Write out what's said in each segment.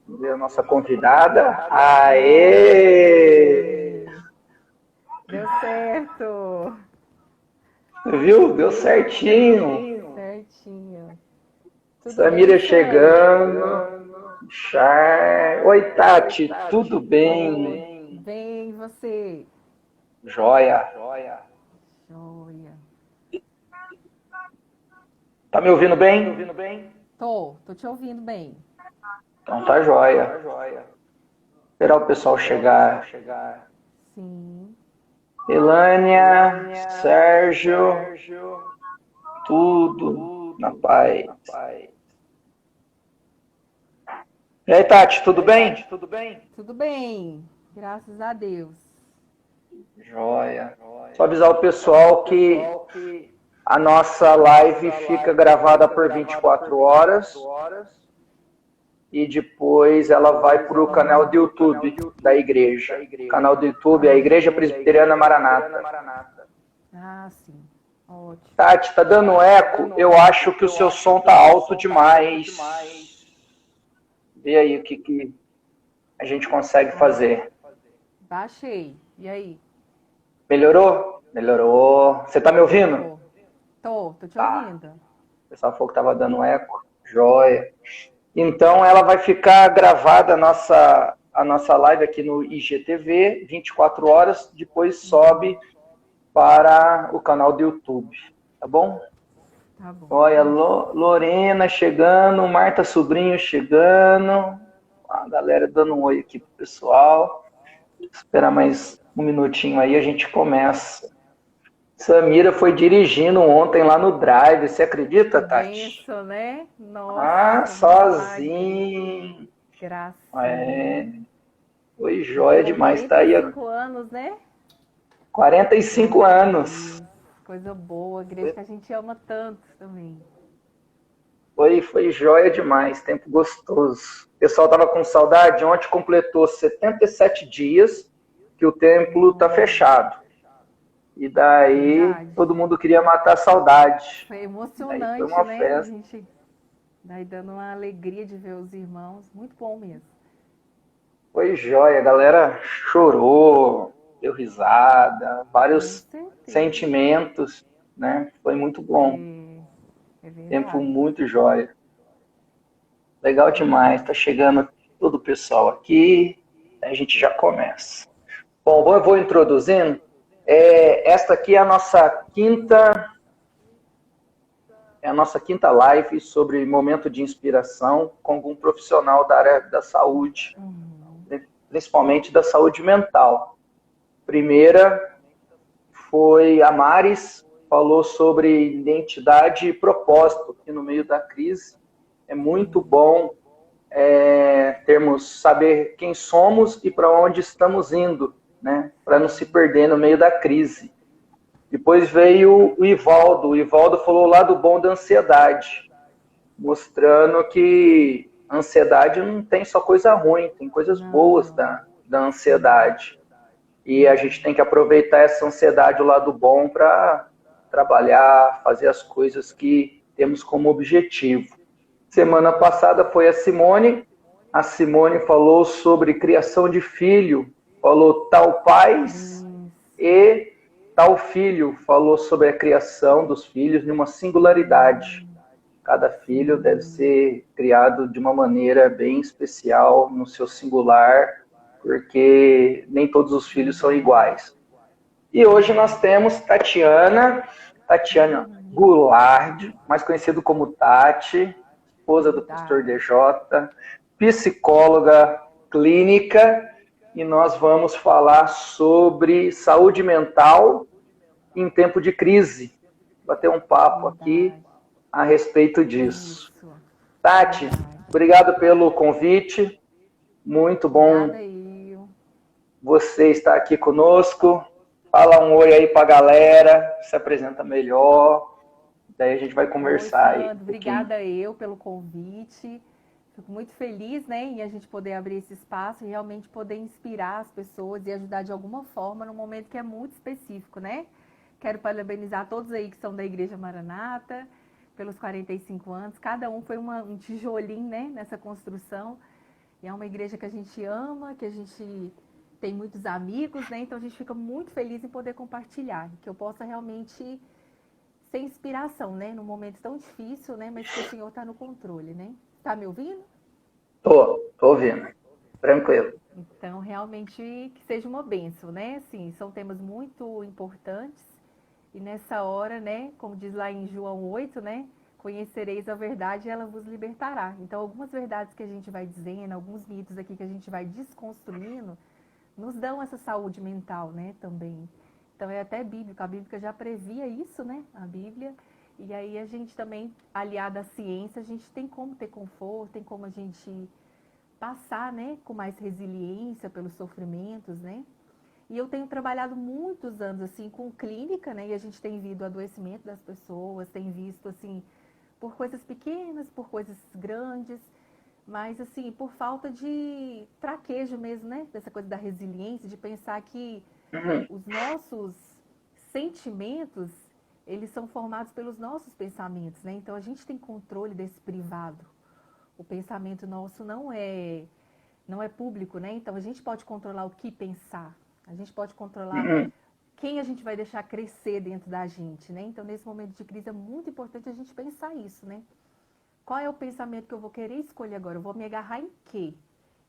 Vamos ver a nossa convidada. Aê! Deu certo. Viu? Deu certinho. Certinho. Tudo bem, Samira Sami? chegando. Oi, Tati, tudo bem? Bem, e você? Joia. Joia. Tá me ouvindo bem? Tô te ouvindo bem. Então tá joia. Esperar o pessoal chegar. Sim. Elânia, Sérgio, tudo na paz. E aí, Tati, tudo bem? Tudo bem, graças a Deus. Joia. Só avisar o pessoal que a nossa live fica gravada por 24 horas e depois ela vai para o canal do YouTube da igreja. O canal do YouTube é a Igreja Presbiteriana Maranata. Ah, sim. Ótimo. Tati, tá dando eco? Eu acho que o seu som tá alto demais. Vê aí o que a gente consegue fazer. Baixei. E aí? Melhorou? Melhorou. Você tá me ouvindo? Melhorou. Tô te Tá. ouvindo. O pessoal falou que tava dando eco. Joia. Então ela vai ficar gravada a nossa live aqui no IGTV, 24 horas, depois sobe para o canal do YouTube, tá bom? Tá bom. Olha, Ótimo. Lorena chegando, Marta Sobrinho chegando, a galera dando um oi aqui pro pessoal. Esperar mais um minutinho aí, a gente começa. Samira foi dirigindo ontem lá no Drive, você acredita, Que Tati? benção, né? Ah, Nossa, milagre. sozinho. Gracinha. É, foi Já joia com demais, tá aí 45 anos, né? 45 Glória a anos. Deus. Coisa boa, igreja que a gente ama tanto também. Foi joia demais, tempo gostoso. O pessoal tava com saudade, ontem completou 77 dias que o templo tá Nossa, fechado. E daí verdade. todo mundo queria matar a saudade. Foi Daí foi emocionante, uma né? A festa. gente daí dando uma alegria de ver os irmãos. Muito bom mesmo. Foi joia, a galera chorou, deu risada, Com vários certeza. sentimentos, né? Foi muito bom. É, é Tempo verdade. muito joia. Legal demais, tá chegando todo o pessoal aqui, a gente já começa. Bom, eu vou introduzindo. Esta aqui é a nossa quinta live sobre momento de inspiração com algum profissional da área da saúde, principalmente da saúde mental. Primeira foi a Maris, falou sobre identidade e propósito, que no meio da crise é muito bom termos saber quem somos e para onde estamos indo, né? Para não se perder no meio da crise. Depois veio o Ivaldo. O Ivaldo falou o lado bom da ansiedade, mostrando que a ansiedade não tem só coisa ruim, tem coisas boas Não, da sim, ansiedade. E a gente tem que aproveitar essa ansiedade, o lado bom, para trabalhar, fazer as coisas que temos como objetivo. Semana passada foi a Simone. A Simone falou sobre criação de filho, falou tal pais isso, e tal filho, falou sobre a criação dos filhos numa singularidade. Cada filho deve sim. ser criado de uma maneira bem especial, no seu singular, porque nem todos os filhos são Verdade, iguais. E hoje nós temos Tatiana Goulart, mais conhecido como Tati, esposa do pastor verdade. DJ, psicóloga clínica, e nós vamos falar sobre saúde mental em tempo de crise. Bater um papo aqui Verdade. a respeito disso. Isso. Tati, Verdade. obrigado pelo convite. Muito bom Obrigada eu. você estar aqui conosco. Fala um oi aí para a galera, se apresenta melhor. Daí a gente vai Oi, conversar aí um Sandro. pouquinho. Obrigada eu pelo convite. Fico muito feliz, né, em a gente poder abrir esse espaço e realmente poder inspirar as pessoas e ajudar de alguma forma num momento que é muito específico, né? Quero parabenizar todos aí que são da Igreja Maranata pelos 45 anos. Cada um foi um tijolinho, né, nessa construção. E é uma igreja que a gente ama, que a gente tem muitos amigos, né? Então a gente fica muito feliz em poder compartilhar, que eu possa realmente ser inspiração, né? Num momento tão difícil, né? Mas que o Senhor está no controle, né? Tá me ouvindo? Tô ouvindo. Tranquilo. Então, realmente, que seja uma bênção, né? Assim, são temas muito importantes. E nessa hora, né? Como diz lá em João 8, né? Conhecereis a verdade e ela vos libertará. Então, algumas verdades que a gente vai dizendo, alguns mitos aqui que a gente vai desconstruindo, nos dão essa saúde mental, né? Também. Então, é até bíblico. A Bíblia já previa isso, né? A Bíblia. E aí, a gente também, aliado à ciência, a gente tem como ter conforto, tem como a gente passar, né, com mais resiliência pelos sofrimentos, né? E eu tenho trabalhado muitos anos assim com clínica, né? E a gente tem visto o adoecimento das pessoas, tem visto assim por coisas pequenas, por coisas grandes, mas assim por falta de traquejo mesmo, né? Dessa coisa da resiliência, de pensar que Uhum. os nossos sentimentos eles são formados pelos nossos pensamentos, né? Então a gente tem controle desse privado. O pensamento nosso não é público, né? Então a gente pode controlar o que pensar. A gente pode controlar Uhum. quem a gente vai deixar crescer dentro da gente, né? Então nesse momento de crise é muito importante a gente pensar isso, né? Qual é o pensamento que eu vou querer escolher agora? Eu vou me agarrar em quê?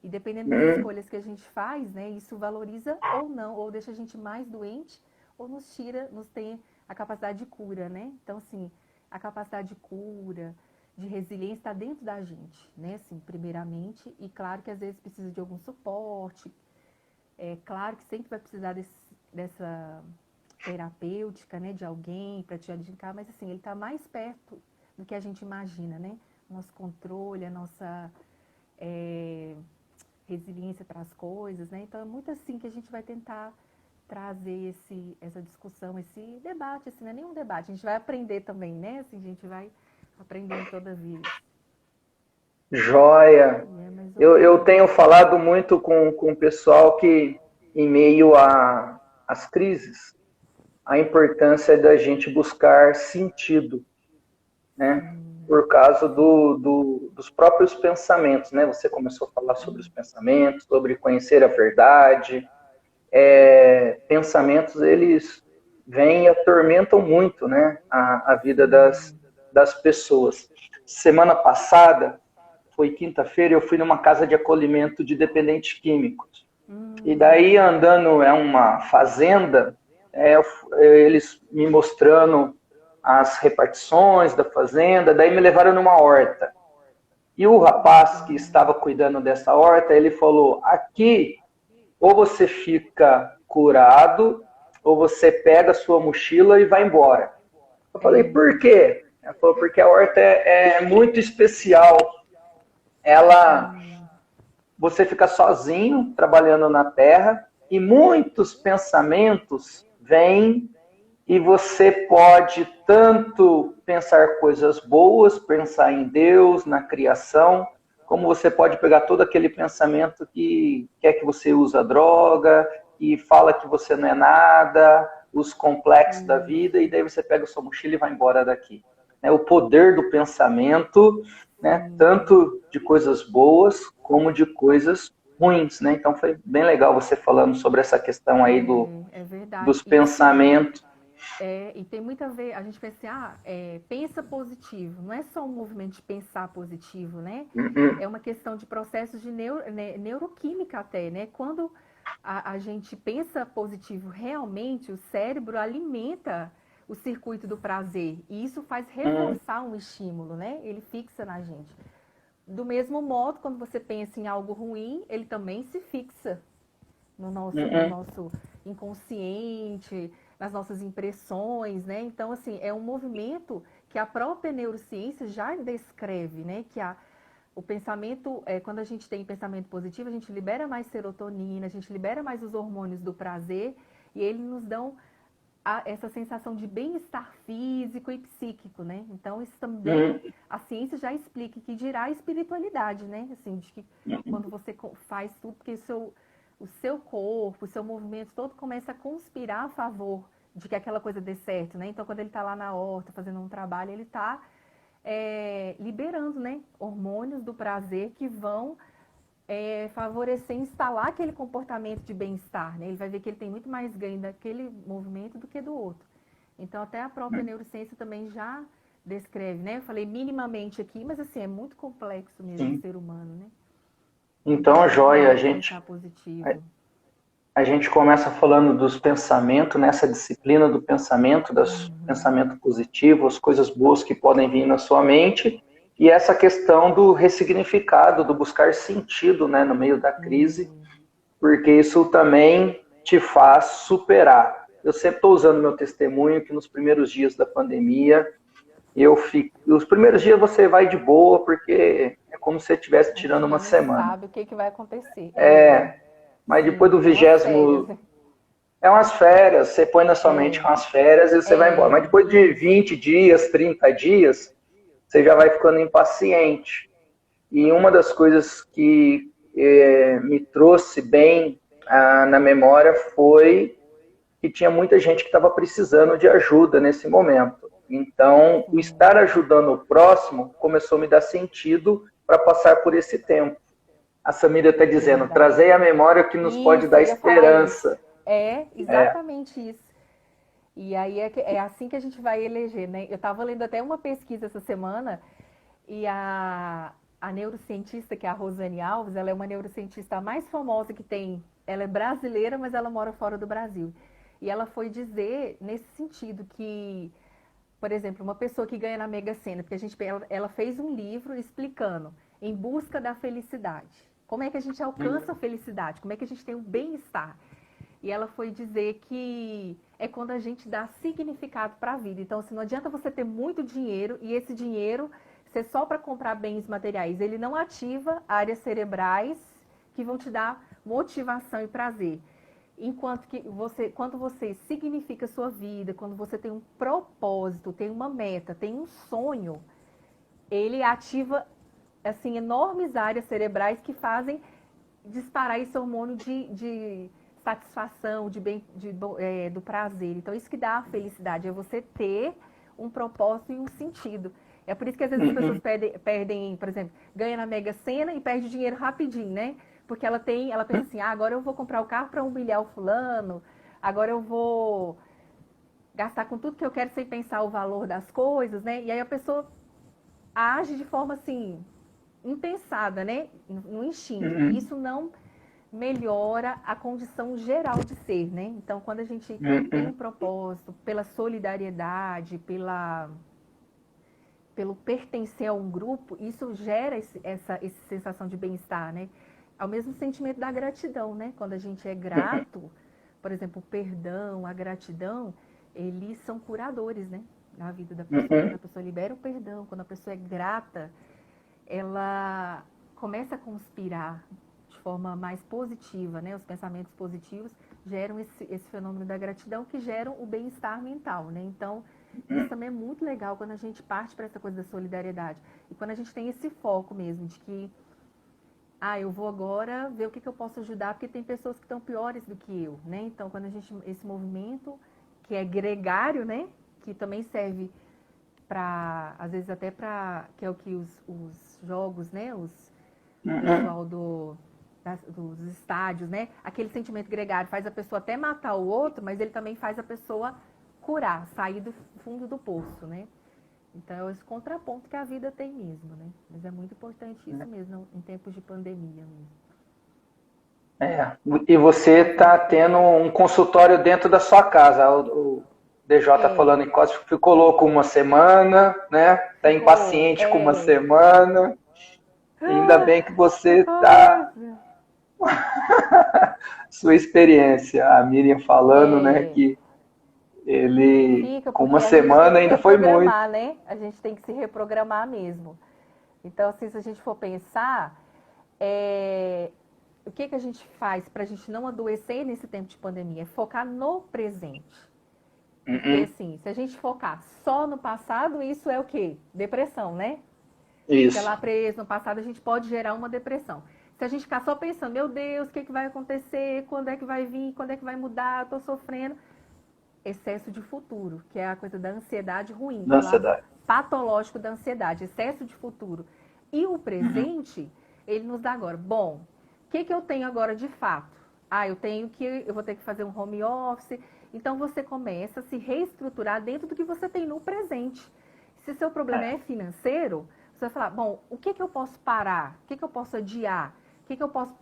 E dependendo das Uhum. escolhas que a gente faz, né, isso valoriza ou não, ou deixa a gente mais doente, ou nos tira, nos tem a capacidade de cura, né? Então, assim, a capacidade de cura, de resiliência está dentro da gente, né? Assim, primeiramente, e claro que às vezes precisa de algum suporte, é claro que sempre vai precisar dessa terapêutica, né, de alguém para te adiantar, mas assim, ele está mais perto do que a gente imagina, né? Nosso controle, a nossa resiliência para as coisas, né? Então é muito assim que a gente vai tentar trazer essa discussão, esse debate, assim, não é nenhum debate, a gente vai aprender também, né? Assim, a gente vai aprendendo toda vez. Joia. E é mais ou Eu menos tenho isso. falado muito com o pessoal que, em meio às crises, a importância da gente buscar sentido, né? Sim, Por causa dos próprios pensamentos, né? Você começou a falar sobre os pensamentos, sobre conhecer a verdade. Pensamentos, eles vêm e atormentam muito, né? A vida sim. das pessoas. Semana passada, foi quinta-feira, eu fui numa casa de acolhimento de dependentes químicos. E daí, Hum, andando, é uma fazenda, eles me mostrando as repartições da fazenda, daí me levaram numa horta. E o rapaz que legal. estava cuidando dessa horta, ele falou: aqui, ou você fica curado, ou você pega a sua mochila e vai embora. Eu falei: por É, quê? Ele falou: porque a horta é muito especial. Ela, sim, você fica sozinho trabalhando na terra e muitos pensamentos vêm e você pode tanto pensar coisas boas, pensar em Deus, na criação, como você pode pegar todo aquele pensamento que quer que você use a droga, que fala que você não é nada, os complexos da vida, e isso, daí você pega a sua mochila e vai embora daqui. O poder do pensamento, né, sim. tanto de coisas boas como de coisas ruins. Né? Então foi bem legal você falando sobre essa questão aí É dos verdade. E assim, pensamentos. e tem muito a ver, a gente pensa assim, pensa positivo. Não é só um movimento de pensar positivo, né? É uma questão de processos de neuroquímica até, né? Quando a gente pensa positivo, realmente o cérebro alimenta o circuito do prazer. E isso faz reforçar um estímulo, né? Ele fixa na gente. Do mesmo modo, quando você pensa em algo ruim, ele também se fixa no nosso inconsciente, nas nossas impressões, né? Então, assim, é um movimento que a própria neurociência já descreve, né? Que o pensamento, quando a gente tem pensamento positivo, a gente libera mais serotonina, a gente libera mais os hormônios do prazer e eles nos dão essa sensação de bem-estar físico e psíquico, né? Então, isso também, a ciência já explica que dirá a espiritualidade, né? Assim, de que quando você faz tudo, porque o seu corpo, o seu movimento todo começa a conspirar a favor de que aquela coisa dê certo, né? Então, quando ele está lá na horta fazendo um trabalho, ele está liberando, né? Hormônios do prazer que vão favorecer, instalar aquele comportamento de bem-estar, né? Ele vai ver que ele tem muito mais ganho daquele movimento do que do outro. Então, até a própria neurociência também já descreve, né? Eu falei minimamente aqui, mas assim, é muito complexo mesmo o Sim. ser humano, né? Então, joia, Demais pensar positivo. a gente começa falando dos pensamentos, nessa disciplina do pensamento, do pensamento positivo, as coisas boas que podem vir na sua mente, e essa questão do ressignificado, do buscar sentido, né, no meio da crise, porque isso também te faz superar. Eu sempre estou usando meu testemunho que nos primeiros dias da pandemia, os primeiros dias você vai de boa, porque é como se você estivesse A gente tirando uma ainda não semana. sabe o que vai acontecer. Mas depois do Sim, é umas férias. 20º, é umas férias, você põe na sua mente É, com as férias e você vai embora. Mas depois de isso. 20 dias, 30 dias, você já vai ficando impaciente. E uma das coisas que me trouxe bem na memória foi que tinha muita gente que estava precisando de ajuda nesse momento. Então, o estar Sim, ajudando o próximo começou a me dar sentido para passar por esse tempo. A Samira está dizendo, verdade. trazei a memória que nos pode Isso, dar eu ia falar isso. esperança. É É. exatamente isso. E aí é assim que a gente vai eleger, né? Eu estava lendo até uma pesquisa essa semana e a neurocientista, que é a Rosane Alves, ela é uma neurocientista mais famosa que tem. Ela é brasileira, mas ela mora fora do Brasil. E ela foi dizer nesse sentido que, por exemplo, uma pessoa que ganha na Mega Sena, porque ela fez um livro explicando Em Busca da Felicidade. Como é que a gente alcança a felicidade? Como é que a gente tem o bem-estar? E ela foi dizer que é quando a gente dá significado para a vida. Então, assim, não adianta você ter muito dinheiro e esse dinheiro ser só para comprar bens materiais. Ele não ativa áreas cerebrais que vão te dar motivação e prazer. Enquanto que quando você significa a sua vida, quando você tem um propósito, tem uma meta, tem um sonho, ele ativa assim enormes áreas cerebrais que fazem disparar esse hormônio de satisfação, do prazer. Então, isso que dá a felicidade, é você ter um propósito e um sentido. É por isso que às vezes as pessoas perdem, por exemplo, ganha na Mega Sena e perde dinheiro rapidinho, né? Porque ela pensa assim, agora eu vou comprar o carro para humilhar o fulano, agora eu vou gastar com tudo que eu quero sem pensar o valor das coisas, né? E aí a pessoa age de forma assim, impensada, né? No instinto. E isso não melhora a condição geral de ser, né? Então, quando a gente tem um propósito, pela solidariedade, pelo pertencer a um grupo, isso gera essa sensação de bem-estar, né? Ao mesmo sentimento da gratidão, né? Quando a gente é grato, por exemplo, o perdão, a gratidão, eles são curadores, né? Na vida da pessoa. Quando a pessoa libera o perdão, quando a pessoa é grata, ela começa a conspirar de forma mais positiva, né? Os pensamentos positivos geram esse fenômeno da gratidão que geram o bem-estar mental, né? Então, isso também é muito legal quando a gente parte para essa coisa da solidariedade. E quando a gente tem esse foco mesmo de que, eu vou agora ver o que eu posso ajudar, porque tem pessoas que estão piores do que eu, né? Então, quando esse movimento que é gregário, né? Que também serve para, às vezes até para, que é o que os jogos, né? O pessoal dos estádios, né? Aquele sentimento gregário faz a pessoa até matar o outro, mas ele também faz a pessoa curar, sair do fundo do poço, né? Então, é esse contraponto que a vida tem mesmo, né? Mas é muito importante isso mesmo, em tempos de pandemia mesmo. E você está tendo um consultório dentro da sua casa. O DJ está falando em quase ficou louco uma semana, né? Está impaciente com uma semana. Ainda bem que você está. Sua experiência, a Miriam falando, né? Que ele Fica, com uma porque a gente tem semana que ainda foi muito. reprogramar, né? A gente tem que se reprogramar mesmo. Então, assim, se a gente for pensar, o que a gente faz para a gente não adoecer nesse tempo de pandemia? É focar no presente. Porque, assim, se a gente focar só no passado, isso é o quê? Depressão, né? Fica Isso. lá preso no passado, a gente pode gerar uma depressão. Se a gente ficar só pensando, meu Deus, o que vai acontecer? Quando é que vai vir? Quando é que vai mudar? Eu tô sofrendo. Excesso de futuro, que é a coisa da ansiedade ruim, que é o lado Ansiedade. patológico da ansiedade, excesso de futuro. E o presente, ele nos dá agora. Bom, que eu tenho agora de fato? Eu vou ter que fazer um home office. Então você começa a se reestruturar dentro do que você tem no presente. Se seu problema é financeiro, você vai falar, bom, o que eu posso parar? O que eu posso adiar? O que eu posso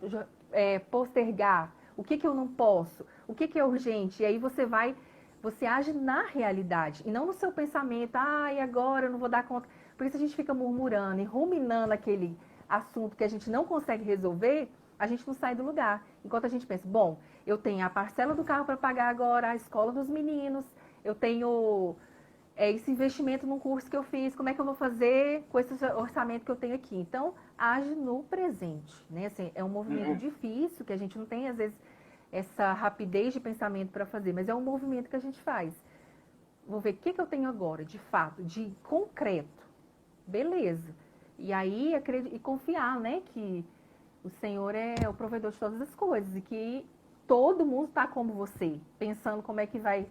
postergar? O que eu não posso? O que é urgente? E aí você age na realidade e não no seu pensamento, e agora eu não vou dar conta. Porque se a gente fica murmurando e ruminando aquele assunto que a gente não consegue resolver, a gente não sai do lugar. Enquanto a gente pensa, bom, eu tenho a parcela do carro para pagar agora, a escola dos meninos, eu tenho esse investimento num curso que eu fiz, como é que eu vou fazer com esse orçamento que eu tenho aqui? Então, age no presente, né? Assim, é um movimento difícil, que a gente não tem, às vezes, essa rapidez de pensamento para fazer, mas é um movimento que a gente faz. Vou ver o que eu tenho agora, de fato, de concreto. Beleza. E aí, confiar, né, que o Senhor é o provedor de todas as coisas e que todo mundo está como você, pensando como é que vai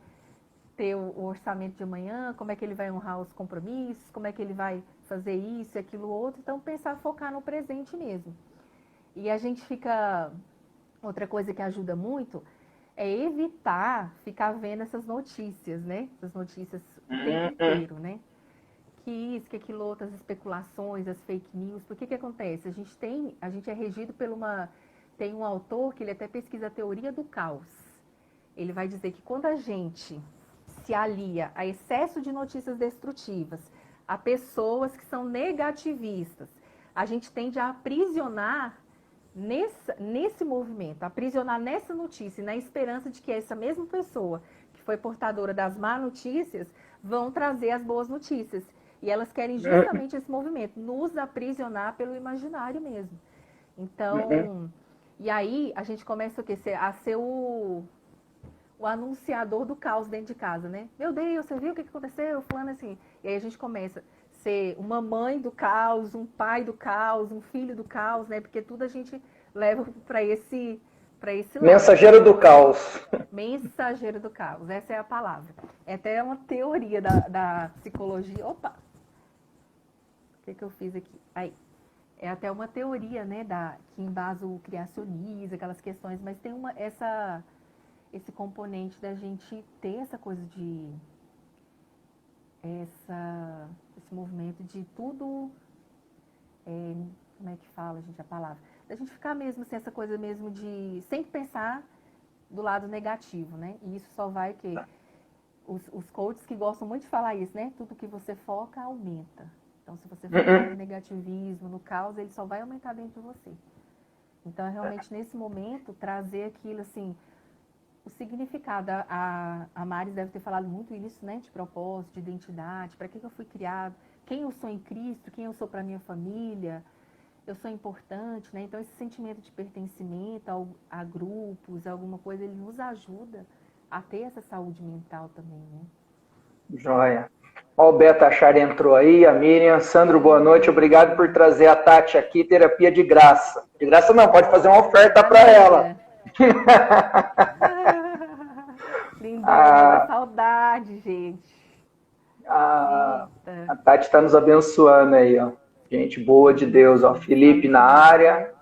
ter o orçamento de amanhã, como é que ele vai honrar os compromissos, como é que ele vai fazer isso e aquilo outro. Então, focar no presente mesmo. E a gente fica... Outra coisa que ajuda muito é evitar ficar vendo essas notícias, né? Essas notícias o tempo inteiro, né? Que isso, que aquilo outro, as especulações, as fake news. Por que acontece? A gente é regido tem um autor que ele até pesquisa a teoria do caos. Ele vai dizer que quando a gente se alia a excesso de notícias destrutivas, a pessoas que são negativistas, a gente tende a aprisionar nesse movimento, aprisionar nessa notícia, na esperança de que essa mesma pessoa que foi portadora das más notícias vão trazer as boas notícias. E elas querem justamente esse movimento, nos aprisionar pelo imaginário mesmo. Então, e aí a gente começa a ser o anunciador do caos dentro de casa, né? Meu Deus, você viu o que aconteceu? Fulano assim. E aí a gente começa a ser uma mãe do caos, um pai do caos, um filho do caos, né? Porque tudo a gente leva para esse lado. Mensageiro do caos. Mensageiro do caos, essa é a palavra. É até uma teoria da psicologia. Opa! O que eu fiz aqui? Aí. É até uma teoria, né, que embasa o criacionismo, aquelas questões, mas tem esse componente da gente ter essa coisa esse movimento de tudo, como é que fala, gente, a palavra? Da gente ficar mesmo assim, essa coisa mesmo de sempre pensar do lado negativo, né? E isso só vai que os coaches que gostam muito de falar isso, né? Tudo que você foca aumenta. Então, se você focar no negativismo, no caos, ele só vai aumentar dentro de você. Então, é realmente nesse momento trazer aquilo assim, o significado. A Maris deve ter falado muito isso, né? De propósito, de identidade, para que eu fui criado, quem eu sou em Cristo, quem eu sou para minha família, eu sou importante, né? Então, esse sentimento de pertencimento a grupos, alguma coisa, ele nos ajuda a ter essa saúde mental também, né? Joia. Ó, o Beto Achar entrou aí, a Miriam. Sandro, boa noite. Obrigado por trazer a Tati aqui, terapia de graça. De graça não, pode fazer uma oferta para ela. Lindona, saudade, gente. A Tati está nos abençoando aí, ó. Gente boa de Deus, ó. Felipe na área.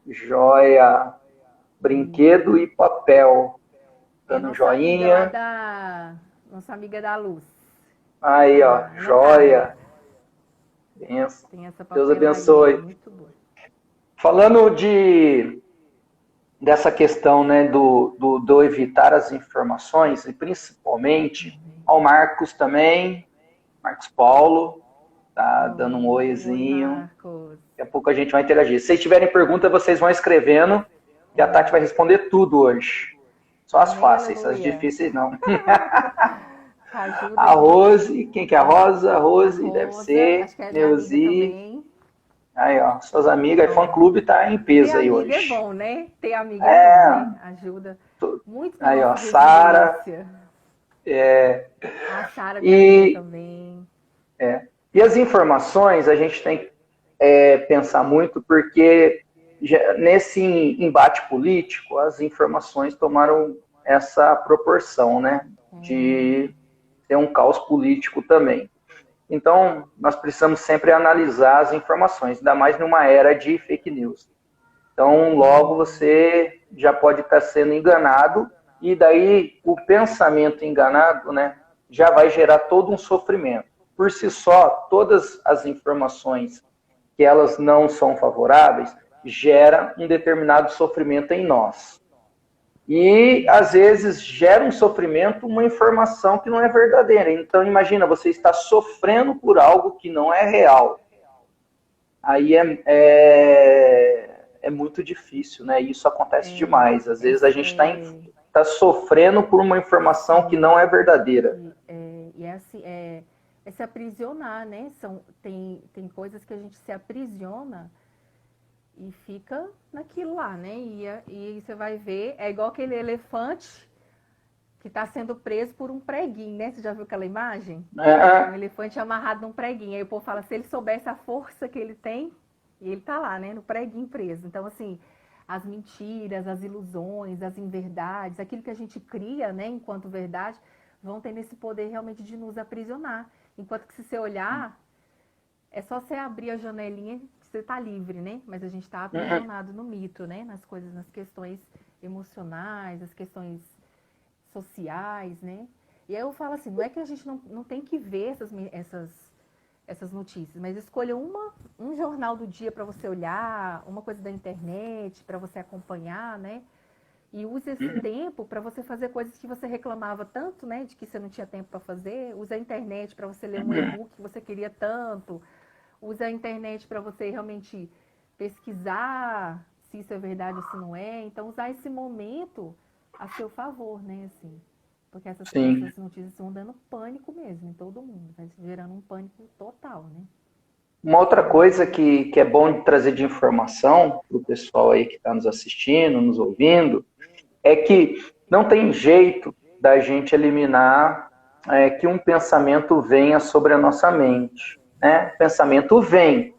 Joia. Brinquedo e papel. Dando joinha. Nossa amiga da luz. Aí, ó. Joia. Benção. Deus abençoe. Muito boa. Falando dessa questão, né, do evitar as informações, e principalmente ao Marcos também, Marcos Paulo, tá dando um oizinho. Daqui a pouco a gente vai interagir. Se vocês tiverem pergunta, vocês vão escrevendo, e a Tati vai responder tudo hoje. Só as fáceis, as difíceis não. A Rose, quem que é a Rosa? A Rose, deve ser. Neuzi. Aí, ó, suas amigas, fã clube tá em peso aí hoje. Ter amiga é bom, né? Ter amiga é bom, né? Ajuda muito. Aí, ó, Sara. A Sara também. E as informações, a gente tem que pensar muito, porque nesse embate político, as informações tomaram essa proporção, né? De ter um caos político também. Então, nós precisamos sempre analisar as informações, ainda mais numa era de fake news. Então, logo você já pode estar sendo enganado, e daí o pensamento enganado, né, já vai gerar todo um sofrimento. Por si só, todas as informações que elas não são favoráveis gera um determinado sofrimento em nós. E, às vezes, gera um sofrimento uma informação que não é verdadeira. Então, imagina, você está sofrendo por algo que não é real. Aí é muito difícil, né? Isso acontece demais. Às vezes a gente está sofrendo por uma informação que não é verdadeira. E é assim, é se aprisionar, né? Tem coisas que a gente se aprisiona e fica naquilo lá, né? E você vai ver, é igual aquele elefante que está sendo preso por um preguinho, né? Você já viu aquela imagem? Um elefante amarrado num preguinho. Aí o povo fala, se ele soubesse a força que ele tem, e ele tá lá, né? No preguinho preso. Então, assim, as mentiras, as ilusões, as inverdades, aquilo que a gente cria, né? Enquanto verdade, vão ter esse poder realmente de nos aprisionar. Enquanto que se você olhar, é só você abrir a janelinha que você tá livre, né? Mas a gente tá aprisionado no mito, né? Nas coisas, nas questões emocionais, as questões sociais, né? E aí eu falo assim, não é que a gente não tem que ver essas notícias, mas escolha um jornal do dia para você olhar, uma coisa da internet para você acompanhar, né? E use esse tempo para você fazer coisas que você reclamava tanto, né? De que você não tinha tempo para fazer. Use a internet para você ler um e-book que você queria tanto. Use a internet para você realmente pesquisar se isso é verdade ou se não é. Então, usar esse momento a seu favor, né? Assim, porque essas notícias estão dando pânico mesmo em todo mundo, né? Gerando um pânico total, né? Uma outra coisa que é bom trazer de informação para o pessoal aí que está nos assistindo, nos ouvindo, é que não tem jeito da gente eliminar que um pensamento venha sobre a nossa mente. Né? O pensamento vem.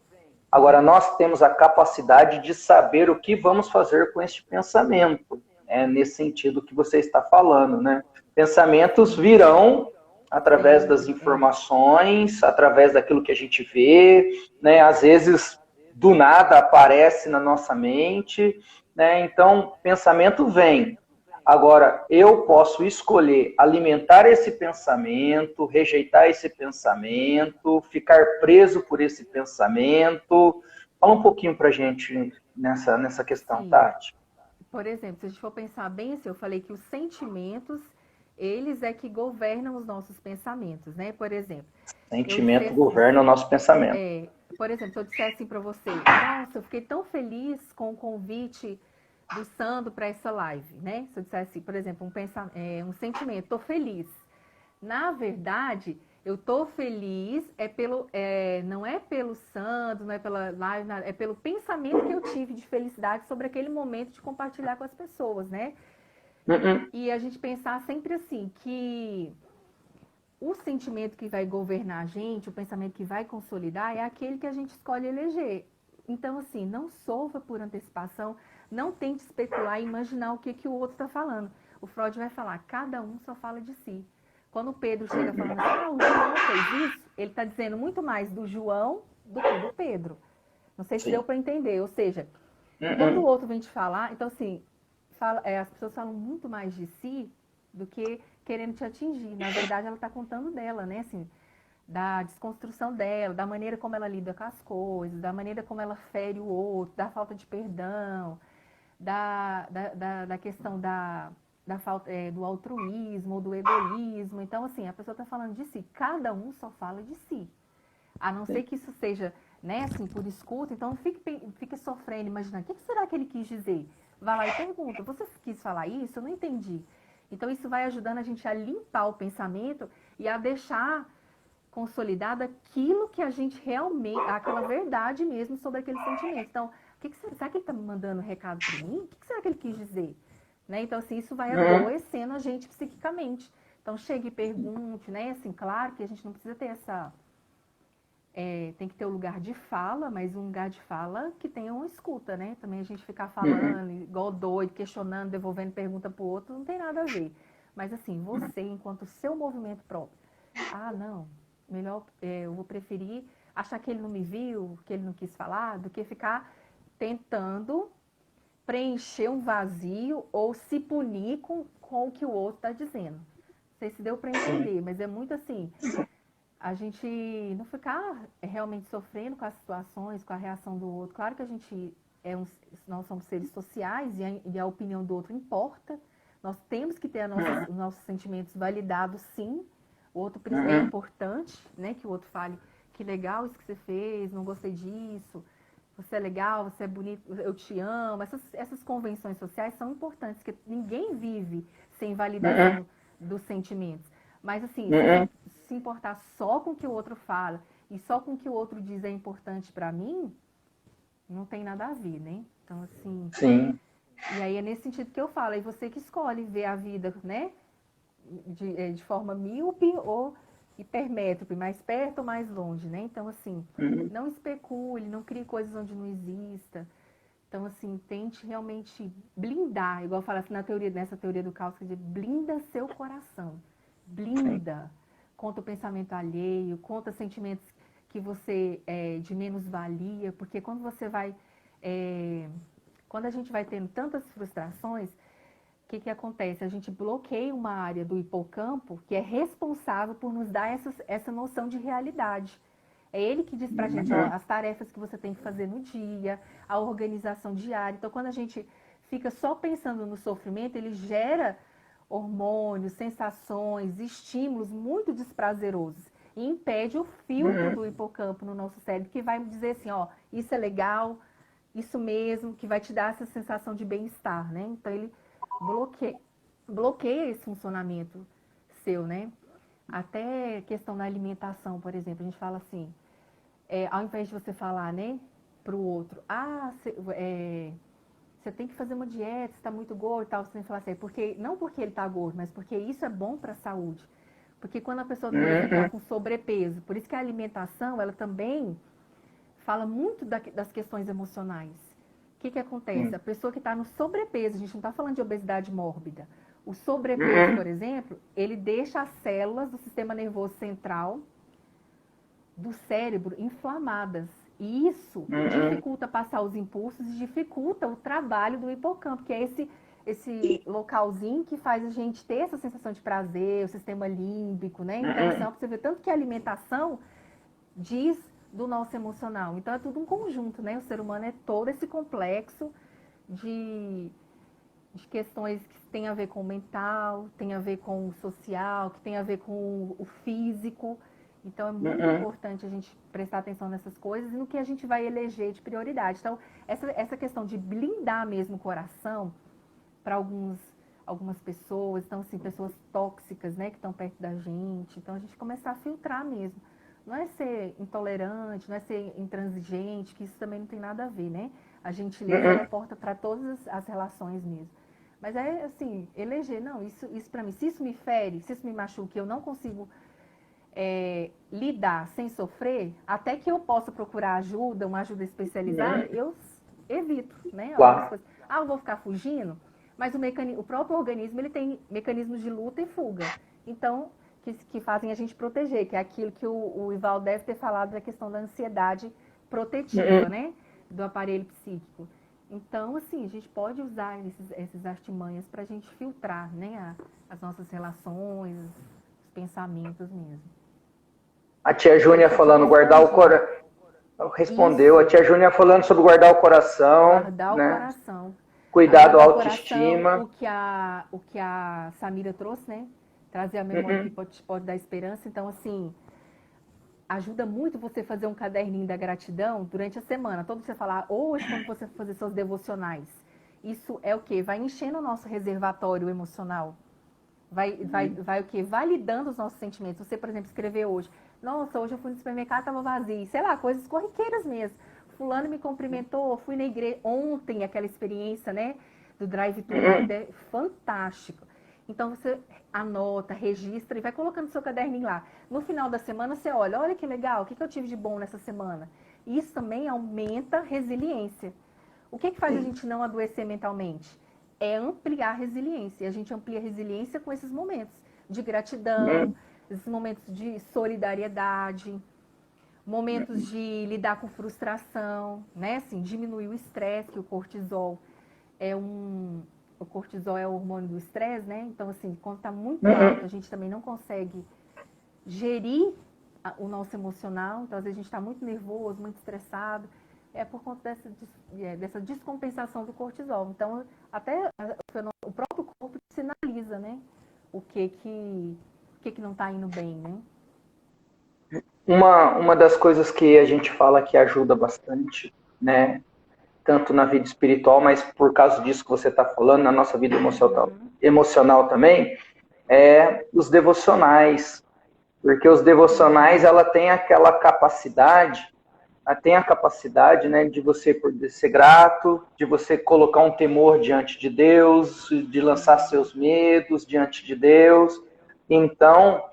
Agora, nós temos a capacidade de saber o que vamos fazer com este pensamento. Nesse sentido que você está falando. Né? Pensamentos virão através das informações, através daquilo que a gente vê, né? Às vezes, do nada, aparece na nossa mente. Né? Então, pensamento vem. Agora, eu posso escolher alimentar esse pensamento, rejeitar esse pensamento, ficar preso por esse pensamento. Fala um pouquinho para a gente nessa questão, Sim. Tati. Por exemplo, se a gente for pensar bem assim, eu falei que os sentimentos, eles é que governam os nossos pensamentos, né? Por exemplo, Sentimento governa o nosso pensamento. Por exemplo, se eu disser assim para você, nossa, eu fiquei tão feliz com o convite do Sandro para essa live, né? Se eu disser assim, por exemplo, um sentimento, tô feliz. Na verdade, eu tô feliz não é pelo Sandro, não é pela live, é pelo pensamento que eu tive de felicidade sobre aquele momento de compartilhar com as pessoas, né? E a gente pensar sempre assim, que o sentimento que vai governar a gente, o pensamento que vai consolidar, é aquele que a gente escolhe eleger. Então, assim, não sofra por antecipação, não tente especular e imaginar o que o outro está falando. O Freud vai falar, cada um só fala de si. Quando o Pedro chega falando assim, o João fez isso, ele está dizendo muito mais do João do que do Pedro. Não sei se deu para entender. Ou seja, quando o outro vem te falar, então assim, as pessoas falam muito mais de si do que querendo te atingir. Na verdade, ela está contando dela, né? Assim, da desconstrução dela, da maneira como ela lida com as coisas, da maneira como ela fere o outro, da falta de perdão, da questão da falta do altruísmo, do egoísmo. Então, assim, a pessoa está falando de si. Cada um só fala de si. A não ser que isso seja, né, assim, por escuta. Então, não fique sofrendo, imaginando, o que será que ele quis dizer? Vai lá e pergunta, você quis falar isso? Eu não entendi. Então, isso vai ajudando a gente a limpar o pensamento e a deixar consolidado aquilo que a gente realmente, aquela verdade mesmo sobre aquele sentimento. Então, será que ele está me mandando recado para mim? O que será que ele quis dizer? Né? Então, assim, isso vai adoecendo a gente psiquicamente. Então, chegue e pergunte, né? Assim, claro que a gente não precisa ter tem que ter um lugar de fala, mas um lugar de fala que tenha uma escuta, né? Também a gente ficar falando, igual doido, questionando, devolvendo pergunta pro outro, não tem nada a ver. Mas assim, você, enquanto seu movimento próprio, não, melhor, eu vou preferir achar que ele não me viu, que ele não quis falar, do que ficar tentando preencher um vazio ou se punir com o que o outro está dizendo. Não sei se deu para entender, mas é muito assim, a gente não ficar realmente sofrendo com as situações, com a reação do outro. Claro que a gente nós somos seres sociais e a opinião do outro importa. Nós temos que ter os nossos sentimentos validados, sim. O outro é importante, né? Que o outro fale, que legal isso que você fez, não gostei disso, você é legal, você é bonito, eu te amo. Essas convenções sociais são importantes, porque ninguém vive sem validação dos sentimentos. Mas assim, se importar só com o que o outro fala e só com o que o outro diz é importante para mim, não tem nada a ver, né? Então, assim... Sim. E aí é nesse sentido que eu falo, é você que escolhe ver a vida, né? De forma míope ou hipermétrope, mais perto ou mais longe, né? Então, assim, não especule, não crie coisas onde não exista. Então, assim, tente realmente blindar, igual eu falo assim nessa teoria do caos, quer dizer, blinda seu coração. Blinda. Conta o pensamento alheio, conta sentimentos que você de menos valia, porque quando você vai... quando a gente vai tendo tantas frustrações, o que acontece? A gente bloqueia uma área do hipocampo que é responsável por nos dar essa noção de realidade. É ele que diz pra gente, ó, as tarefas que você tem que fazer no dia, a organização diária. Então, quando a gente fica só pensando no sofrimento, ele gera hormônios, sensações, estímulos muito desprazerosos e impede o filtro do hipocampo no nosso cérebro, que vai dizer assim, ó, isso é legal, isso mesmo, que vai te dar essa sensação de bem-estar, né? Então, ele bloqueia esse funcionamento seu, né? Até questão da alimentação, por exemplo, a gente fala assim, ao invés de você falar, né, pro outro, você tem que fazer uma dieta, você está muito gordo e tal, você tem que falar assim, não porque ele está gordo, mas porque isso é bom para a saúde. Porque quando a pessoa, por exemplo, está com sobrepeso, por isso que a alimentação, ela também fala muito das questões emocionais. O que acontece? A pessoa que está no sobrepeso, a gente não está falando de obesidade mórbida. O sobrepeso, por exemplo, ele deixa as células do sistema nervoso central do cérebro inflamadas. E isso dificulta passar os impulsos e dificulta o trabalho do hipocampo, que é esse localzinho que faz a gente ter essa sensação de prazer, o sistema límbico, né? Então, assim, você vê tanto que a alimentação diz do nosso emocional. Então, é tudo um conjunto, né? O ser humano é todo esse complexo de questões que tem a ver com o mental, tem a ver com o social, que tem a ver com o físico. Então, é muito importante a gente prestar atenção nessas coisas e no que a gente vai eleger de prioridade. Então, essa questão de blindar mesmo o coração para algumas pessoas, então, assim, pessoas tóxicas, né, que estão perto da gente. Então, a gente começar a filtrar mesmo. Não é ser intolerante, não é ser intransigente, que isso também não tem nada a ver, né? A gentileza é a porta para todas as relações mesmo. Mas é assim, eleger, não, isso para mim, se isso me fere, se isso me machuca, eu não consigo lidar sem sofrer, até que eu possa procurar ajuda, uma ajuda especializada, eu evito, né? Algumas coisas. Eu vou ficar fugindo, mas o próprio organismo, ele tem mecanismos de luta e fuga. Então, que fazem a gente proteger, que é aquilo que o Ivaldo deve ter falado da questão da ansiedade protetiva, né? Do aparelho psíquico. Então, assim, a gente pode usar esses artimanhas para a gente filtrar, né, as nossas relações, os pensamentos mesmo. A tia Júnia falando guardar o coração. Respondeu. Isso. A tia Júnia falando sobre guardar o coração. Guardar, né? O coração. Cuidado, autoestima. Coração, o que a Samira trouxe, né? Trazer a memória que pode dar esperança. Então, assim, ajuda muito você fazer um caderninho da gratidão durante a semana. Todo dia você falar, hoje, quando você for fazer seus devocionais. Isso é o quê? Vai enchendo o nosso reservatório emocional. Vai o quê? Validando os nossos sentimentos. Você, por exemplo, escrever hoje. Nossa, hoje eu fui no supermercado, estava vazio. Sei lá, coisas corriqueiras mesmo. Fulano me cumprimentou, fui na igreja ontem, aquela experiência, né? Do drive-thru, é fantástico. Então, você anota, registra e vai colocando seu caderninho lá. No final da semana, você olha que legal, o que eu tive de bom nessa semana? Isso também aumenta a resiliência. O que faz a gente não adoecer mentalmente? É ampliar a resiliência. E a gente amplia a resiliência com esses momentos de gratidão, esses momentos de solidariedade, momentos de lidar com frustração, né? Assim, diminuir o estresse, que o cortisol o cortisol é o hormônio do estresse, né? Então, assim, quando está muito Uhum. alto, a gente também não consegue gerir o nosso emocional. Então, às vezes a gente está muito nervoso, muito estressado. É por conta dessa descompensação do cortisol. Então, até o próprio corpo sinaliza, né? O que não está indo bem, né? Uma das coisas que a gente fala que ajuda bastante, né? Tanto na vida espiritual, mas por causa disso que você está falando, na nossa vida emocional também, é os devocionais. Porque os devocionais, ela tem aquela capacidade, ela tem a capacidade, né, de você poder ser grato, de você colocar um temor diante de Deus, de lançar seus medos diante de Deus. Então,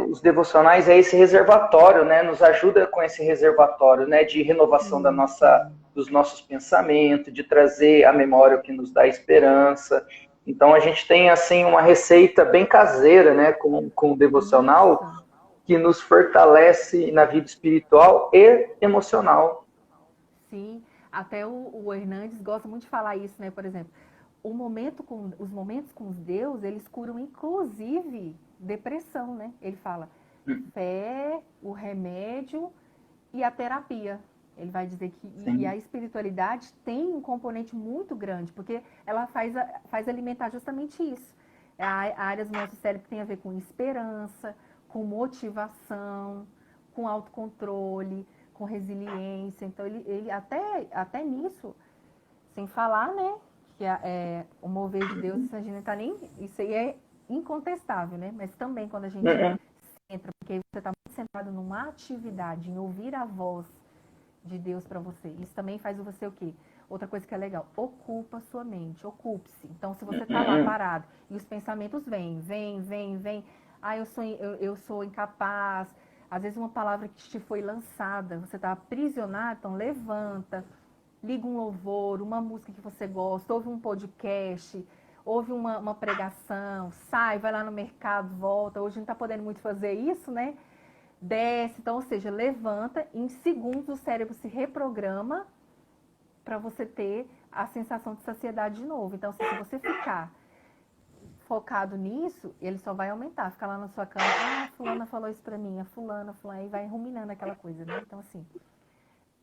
os devocionais é esse reservatório, né? Nos ajuda com esse reservatório, né? De renovação dos nossos pensamentos, de trazer à memória o que nos dá esperança. Então a gente tem assim uma receita bem caseira, né? Com o devocional Isso. que nos fortalece na vida espiritual e emocional. Sim, até o Hernandes gosta muito de falar isso, né? Por exemplo, os momentos com Deus, eles curam inclusive depressão, né? Ele fala fé, o remédio e a terapia. Ele vai dizer que e a Sim. espiritualidade tem um componente muito grande, porque ela faz alimentar justamente isso. A área do nosso cérebro que tem a ver com esperança, com motivação, com autocontrole, com resiliência. Então, ele até nisso, sem falar, né, que o mover de Deus, isso a gente não tá nem. Isso aí é incontestável, né? Mas também quando a gente Uhum. entra, porque você está muito centrado numa atividade, em ouvir a voz de Deus para você. Isso também faz você o quê? Outra coisa que é legal, ocupa sua mente, ocupe-se. Então, se você está lá Uhum. parado e os pensamentos vêm, ah, eu sou incapaz, às vezes uma palavra que te foi lançada, você está aprisionado, então levanta, liga um louvor, uma música que você gosta, ouve um podcast, ouve uma pregação, sai, vai lá no mercado, volta. Hoje não está podendo muito fazer isso, né? Desce, então, ou seja, levanta, em segundos o cérebro se reprograma para você ter a sensação de saciedade de novo. Então, se você ficar focado nisso, ele só vai aumentar. Ficar lá na sua cama, ah, fulana falou isso para mim, a fulana, e vai ruminando aquela coisa, né? Então, assim,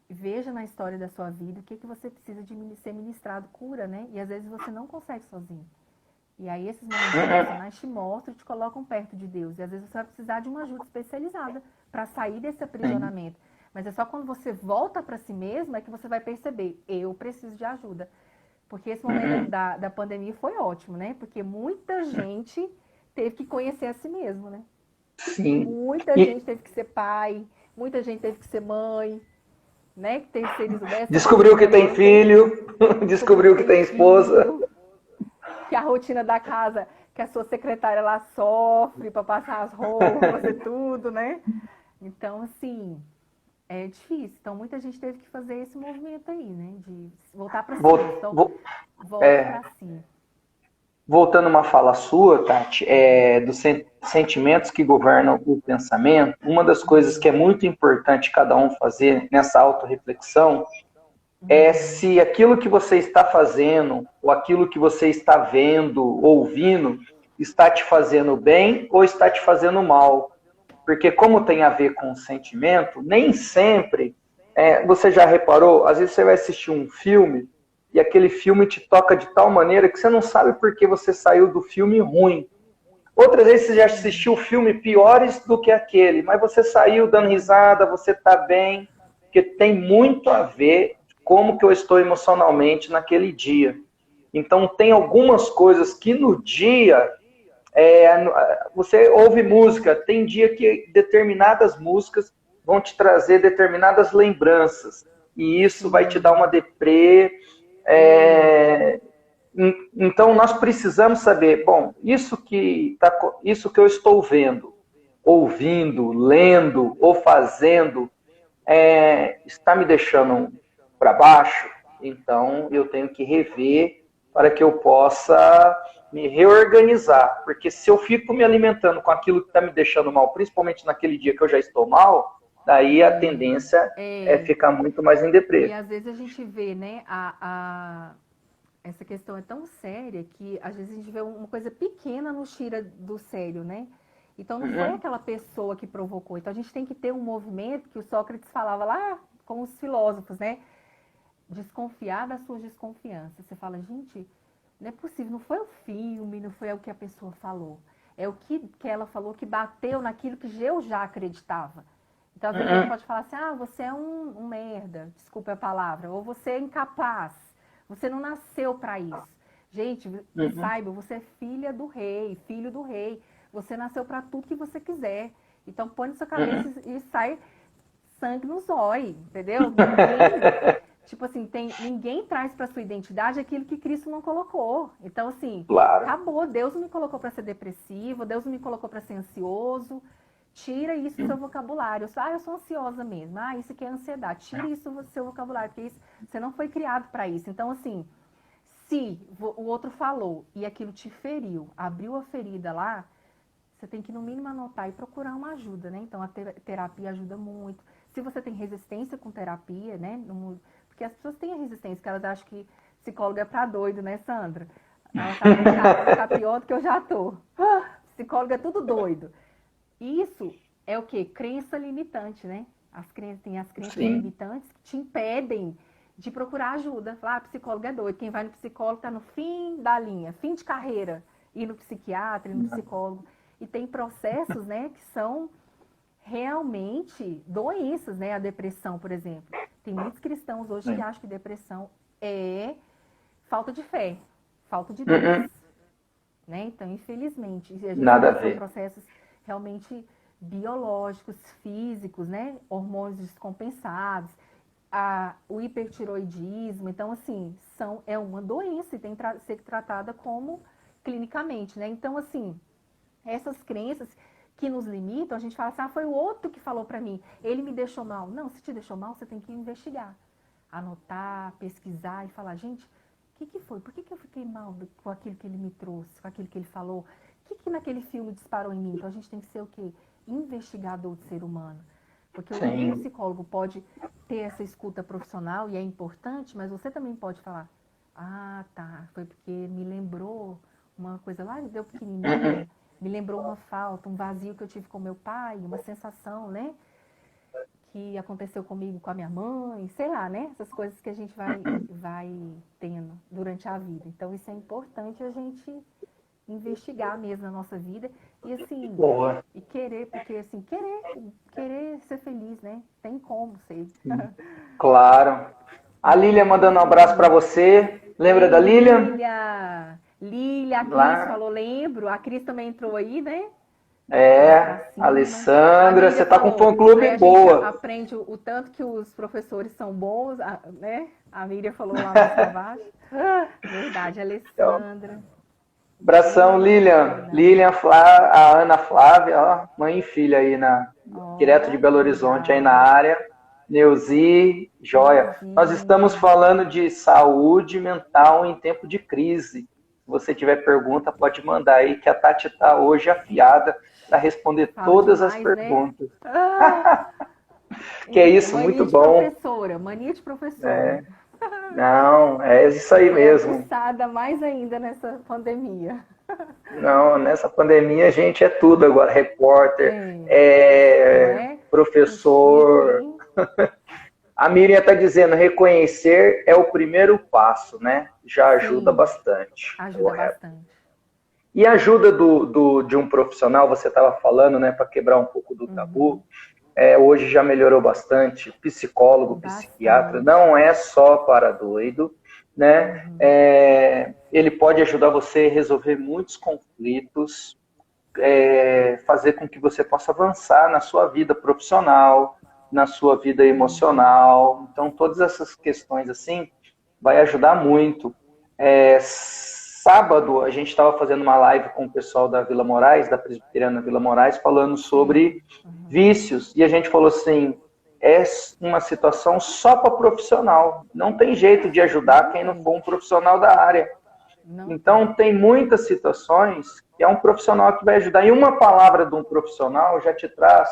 veja na história da sua vida o que você precisa de ser ministrado, cura, né? E às vezes você não consegue sozinho. E aí esses momentos devocionais te mostram, te colocam perto de Deus. E às vezes você vai precisar de uma ajuda especializada para sair desse Sim. aprisionamento. Mas é só quando você volta para si mesmo é que você vai perceber, eu preciso de ajuda. Porque esse momento Uhum. da pandemia foi ótimo, né? Porque muita gente teve que conhecer a si mesmo, né? Sim. Muita E gente teve que ser pai, muita gente teve que ser mãe, né? Que terceirizou dessa descobriu que maneira, tem muitas filho, descobriu que descobriu que tem tem esposa. filho, que a rotina da casa, que a sua secretária lá sofre para passar as roupas, fazer tudo, né? Então, assim, é difícil. Então, muita gente teve que fazer esse movimento aí, né? De voltar para si Vou, mesmo. Então, vou, volta para si. Voltando a uma fala sua, Tati, dos sentimentos que governam o pensamento, uma das coisas que é muito importante cada um fazer nessa autorreflexão é se aquilo que você está fazendo, ou aquilo que você está vendo, ouvindo, está te fazendo bem ou está te fazendo mal. Porque como tem a ver com o sentimento, nem sempre, você já reparou, às vezes você vai assistir um filme e aquele filme te toca de tal maneira que você não sabe por que você saiu do filme ruim. Outras vezes você já assistiu filme piores do que aquele, mas você saiu dando risada, você está bem, porque tem muito a ver como que eu estou emocionalmente naquele dia. Então tem algumas coisas que no dia você ouve música, tem dia que determinadas músicas vão te trazer determinadas lembranças, e isso vai te dar uma Sim. deprê. É. é, então nós precisamos saber, bom, isso que eu estou vendo, ouvindo, lendo ou fazendo está me deixando para baixo, então eu tenho que rever para que eu possa me reorganizar. Porque se eu fico me alimentando com aquilo que está me deixando mal, principalmente naquele dia que eu já estou mal, daí a tendência é É. ficar muito mais em E deprê. às vezes a gente vê, né, essa questão é tão séria que às vezes a gente vê uma coisa pequena nos tira do sério, né? Então não foi aquela pessoa que provocou. Então a gente tem que ter um movimento que o Sócrates falava lá com os filósofos, né? Desconfiar das suas desconfianças. Você fala, gente, não é possível, não foi o filme, não foi o que a pessoa falou. É o que ela falou que bateu naquilo que eu já acreditava. Então, às vezes, a gente pode falar assim, você é um merda, desculpa a palavra, ou você é incapaz, você não nasceu para isso. Gente, saiba, você é filha do rei, filho do rei, você nasceu para tudo que você quiser. Então, põe na sua cabeça e sai sangue no zóio, entendeu? Tipo assim, ninguém traz para sua identidade aquilo que Cristo não colocou. Então, assim, acabou. Deus não me colocou para ser depressivo, Deus não me colocou para ser ansioso. Tira isso do seu vocabulário. Eu sou ansiosa mesmo. Isso aqui é ansiedade. Tira isso do seu vocabulário, porque você não foi criado para isso. Então, assim, se o outro falou e aquilo te feriu, abriu a ferida lá, você tem que, no mínimo, anotar e procurar uma ajuda, né? Então, a terapia ajuda muito. Se você tem resistência com terapia, né? Porque as pessoas têm a resistência, que elas acham que psicólogo é pra doido, né, Sandra? Ela vai ficar pior do que eu já tô. Psicólogo é tudo doido. Isso é o quê? Crença limitante, né? Tem as crenças limitantes que te impedem de procurar ajuda. Falar, psicólogo é doido. Quem vai no psicólogo está no fim da linha, fim de carreira. Ir no psiquiatra, ir no psicólogo. E tem processos, né, que são realmente doenças, né? A depressão, por exemplo. Tem muitos cristãos hoje que acham que depressão é falta de fé, falta de Deus. Né? Então, infelizmente, a gente são processos realmente biológicos, físicos, né? Hormônios descompensados, o hipertiroidismo. Então, assim, é uma doença e tem que ser tratada como clinicamente, né? Então, assim, essas crenças que nos limitam, a gente fala assim, foi o outro que falou para mim, ele me deixou mal. Não, se te deixou mal, você tem que investigar, anotar, pesquisar e falar, gente, o que foi? Por que eu fiquei mal com aquilo que ele me trouxe, com aquilo que ele falou? O que naquele filme disparou em mim? Então a gente tem que ser o quê? Investigador de ser humano. Porque o psicólogo pode ter essa escuta profissional e é importante, mas você também pode falar, tá, foi porque me lembrou uma coisa lá, deu pequenininha, me lembrou uma falta, um vazio que eu tive com meu pai, uma sensação, né? Que aconteceu comigo, com a minha mãe, sei lá, né? Essas coisas que a gente vai tendo durante a vida. Então, isso é importante a gente investigar mesmo na nossa vida e, assim, e querer, porque, assim, querer ser feliz, né? Tem como ser. Claro. A Lília mandando um abraço para você. Lembra da Lília? Lília, a Cris falou, lembro. A Cris também entrou aí, né? Alessandra, você tá com fã-clube boa. A gente aprende o tanto que os professores são bons, né? A Miriam falou lá mais abaixo. Verdade, Alessandra. Abração, Lilian, a Ana Flávia, ó, mãe e filha aí, direto de Belo Horizonte, aí na área. Neuzi, joia. Nós estamos falando de saúde mental em tempo de crise. Se você tiver pergunta, pode mandar aí, que a Tati está hoje afiada para responder todas as perguntas. Né? Que é isso, muito bom. Mania de professora. Não, é isso aí mesmo. Aguçada mais ainda nessa pandemia. Não, nessa pandemia a gente é tudo agora, repórter, professor. A Miriam está dizendo, reconhecer é o primeiro passo, né? Já ajuda bastante. Ajuda bastante. E a ajuda de um profissional, você estava falando, né, para quebrar um pouco do tabu, hoje já melhorou bastante. Psicólogo, psiquiatra, não é só para doido, né? Ele pode ajudar você a resolver muitos conflitos, fazer com que você possa avançar na sua vida profissional, na sua vida emocional. Então, todas essas questões assim vai ajudar muito. Sábado, a gente estava fazendo uma live com o pessoal da Vila Moraes, da Presbiteriana Vila Moraes, falando sobre vícios. E a gente falou assim, é uma situação só para profissional. Não tem jeito de ajudar quem não for um profissional da área. Então, tem muitas situações que é um profissional que vai ajudar. E uma palavra de um profissional já te traz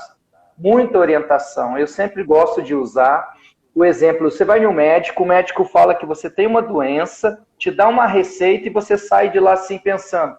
muita orientação. Eu sempre gosto de usar o exemplo, você vai no médico, o médico fala que você tem uma doença te dá uma receita e você sai de lá assim pensando,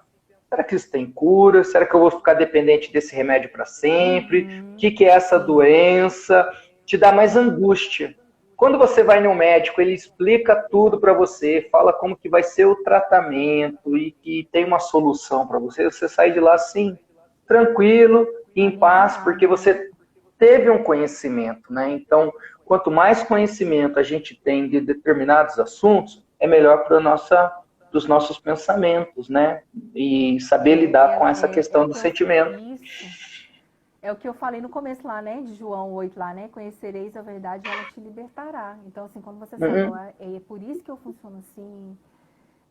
será que isso tem cura? Será que eu vou ficar dependente desse remédio para sempre? O que é essa doença? Te dá mais angústia. Quando você vai no médico, ele explica tudo para você, fala como que vai ser o tratamento e que tem uma solução para você, você sai de lá assim, tranquilo, em paz, porque você teve um conhecimento, né? Então, quanto mais conhecimento a gente tem de determinados assuntos, é melhor para os nossos pensamentos, né? E saber lidar com essa questão do sentimento. Isso. É o que eu falei no começo lá, né? De João 8 lá, né? Conhecereis a verdade e ela te libertará. Então, assim, quando você sabe, é por isso que eu funciono assim,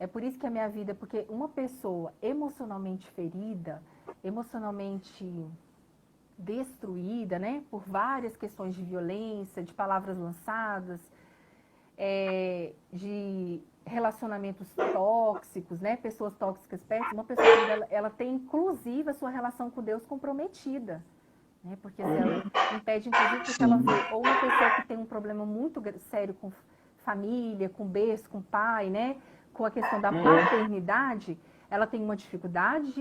é por isso que a minha vida, porque uma pessoa emocionalmente ferida, emocionalmente destruída, né? Por várias questões de violência, de palavras lançadas, de relacionamentos tóxicos, né? Pessoas tóxicas perto, uma pessoa ela tem inclusive a sua relação com Deus comprometida. Né? Porque assim, ela impede, inclusive, porque ela vê ou uma pessoa que tem um problema muito sério com família, com berço, com pai, né? Com a questão da paternidade, ela tem uma dificuldade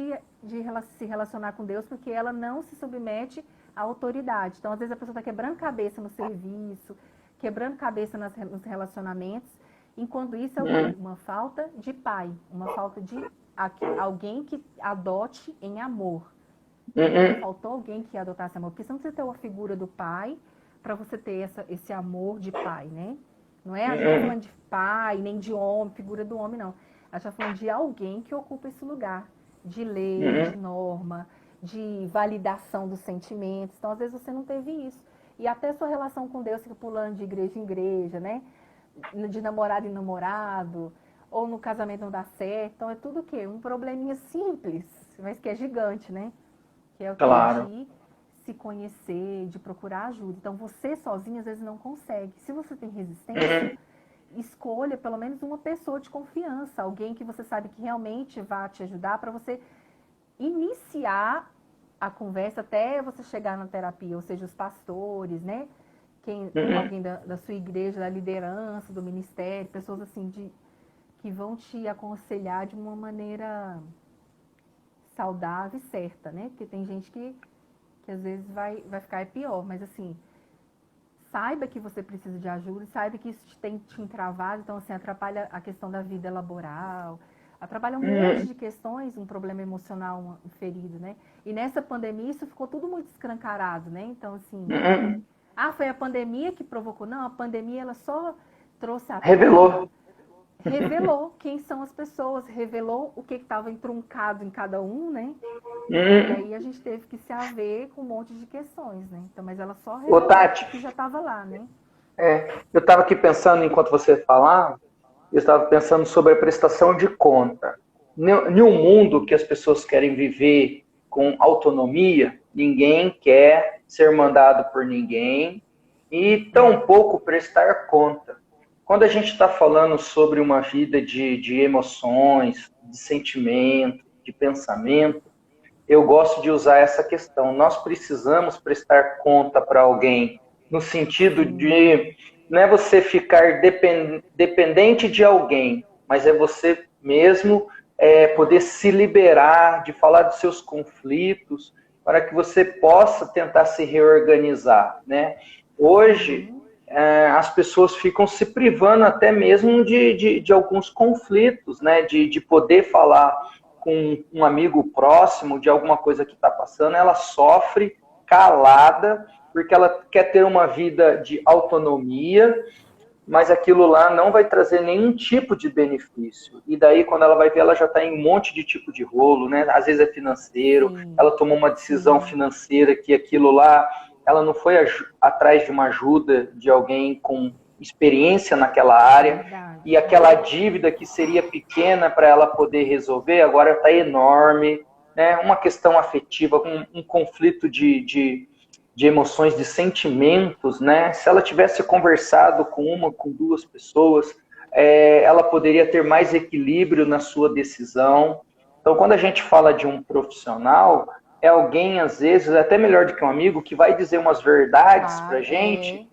de se relacionar com Deus porque ela não se submete à autoridade. Então, às vezes, a pessoa está quebrando cabeça no serviço, quebrando cabeça nos relacionamentos, enquanto isso é o quê? Uma falta de pai, uma falta de alguém que adote em amor. Faltou alguém que adotasse amor. Porque você não precisa ter uma figura do pai para você ter esse amor de pai, né? Não é a gente tá falando de pai, nem de homem, figura do homem, não. A gente está falando de alguém que ocupa esse lugar de lei, de norma, de validação dos sentimentos. Então, às vezes, você não teve isso. E até sua relação com Deus fica pulando de igreja em igreja, né? De namorado em namorado, ou no casamento não dá certo. Então, é tudo o quê? Um probleminha simples, mas que é gigante, né? Que é o que de se conhecer, de procurar ajuda. Então, você sozinho, às vezes, não consegue. Se você tem resistência, escolha pelo menos uma pessoa de confiança, alguém que você sabe que realmente vai te ajudar para você iniciar a conversa até você chegar na terapia, ou seja, os pastores, né? Alguém da sua igreja, da liderança, do ministério, pessoas assim que vão te aconselhar de uma maneira saudável e certa, né? Porque tem gente que às vezes vai ficar pior, mas assim, saiba que você precisa de ajuda, saiba que isso tem te entravado, então assim, atrapalha a questão da vida laboral, atrapalha um monte de questões, um problema emocional, uma ferida, né? E nessa pandemia isso ficou tudo muito escancarado, né? Então assim, foi a pandemia que provocou? Não, a pandemia ela só trouxe a revelou quem são as pessoas, revelou o que estava entruncado em cada um, né? E aí a gente teve que se haver com um monte de questões, né? Então, mas ela só revelou o que já estava lá, né? Eu estava aqui pensando, enquanto você falava, eu estava pensando sobre a prestação de conta. Em um mundo que as pessoas querem viver com autonomia, ninguém quer ser mandado por ninguém e tampouco prestar conta. Quando a gente está falando sobre uma vida de emoções, de sentimento, de pensamento, eu gosto de usar essa questão. Nós precisamos prestar conta para alguém, no sentido de não é você ficar dependente de alguém, mas é você mesmo poder se liberar, de falar dos seus conflitos, para que você possa tentar se reorganizar, né? Hoje, as pessoas ficam se privando até mesmo de alguns conflitos, né? De poder falar com um amigo próximo de alguma coisa que está passando, ela sofre calada, porque ela quer ter uma vida de autonomia, mas aquilo lá não vai trazer nenhum tipo de benefício. E daí, quando ela vai ver, ela já está em um monte de tipo de rolo, né? Às vezes é financeiro, ela tomou uma decisão financeira que aquilo lá, ela não foi atrás de uma ajuda de alguém com experiência naquela área, e aquela dívida que seria pequena para ela poder resolver, agora está enorme, né? Uma questão afetiva, um conflito de emoções, de sentimentos, né? Se ela tivesse conversado com duas pessoas, ela poderia ter mais equilíbrio na sua decisão. Então, quando a gente fala de um profissional, é alguém, às vezes, até melhor do que um amigo, que vai dizer umas verdades pra gente,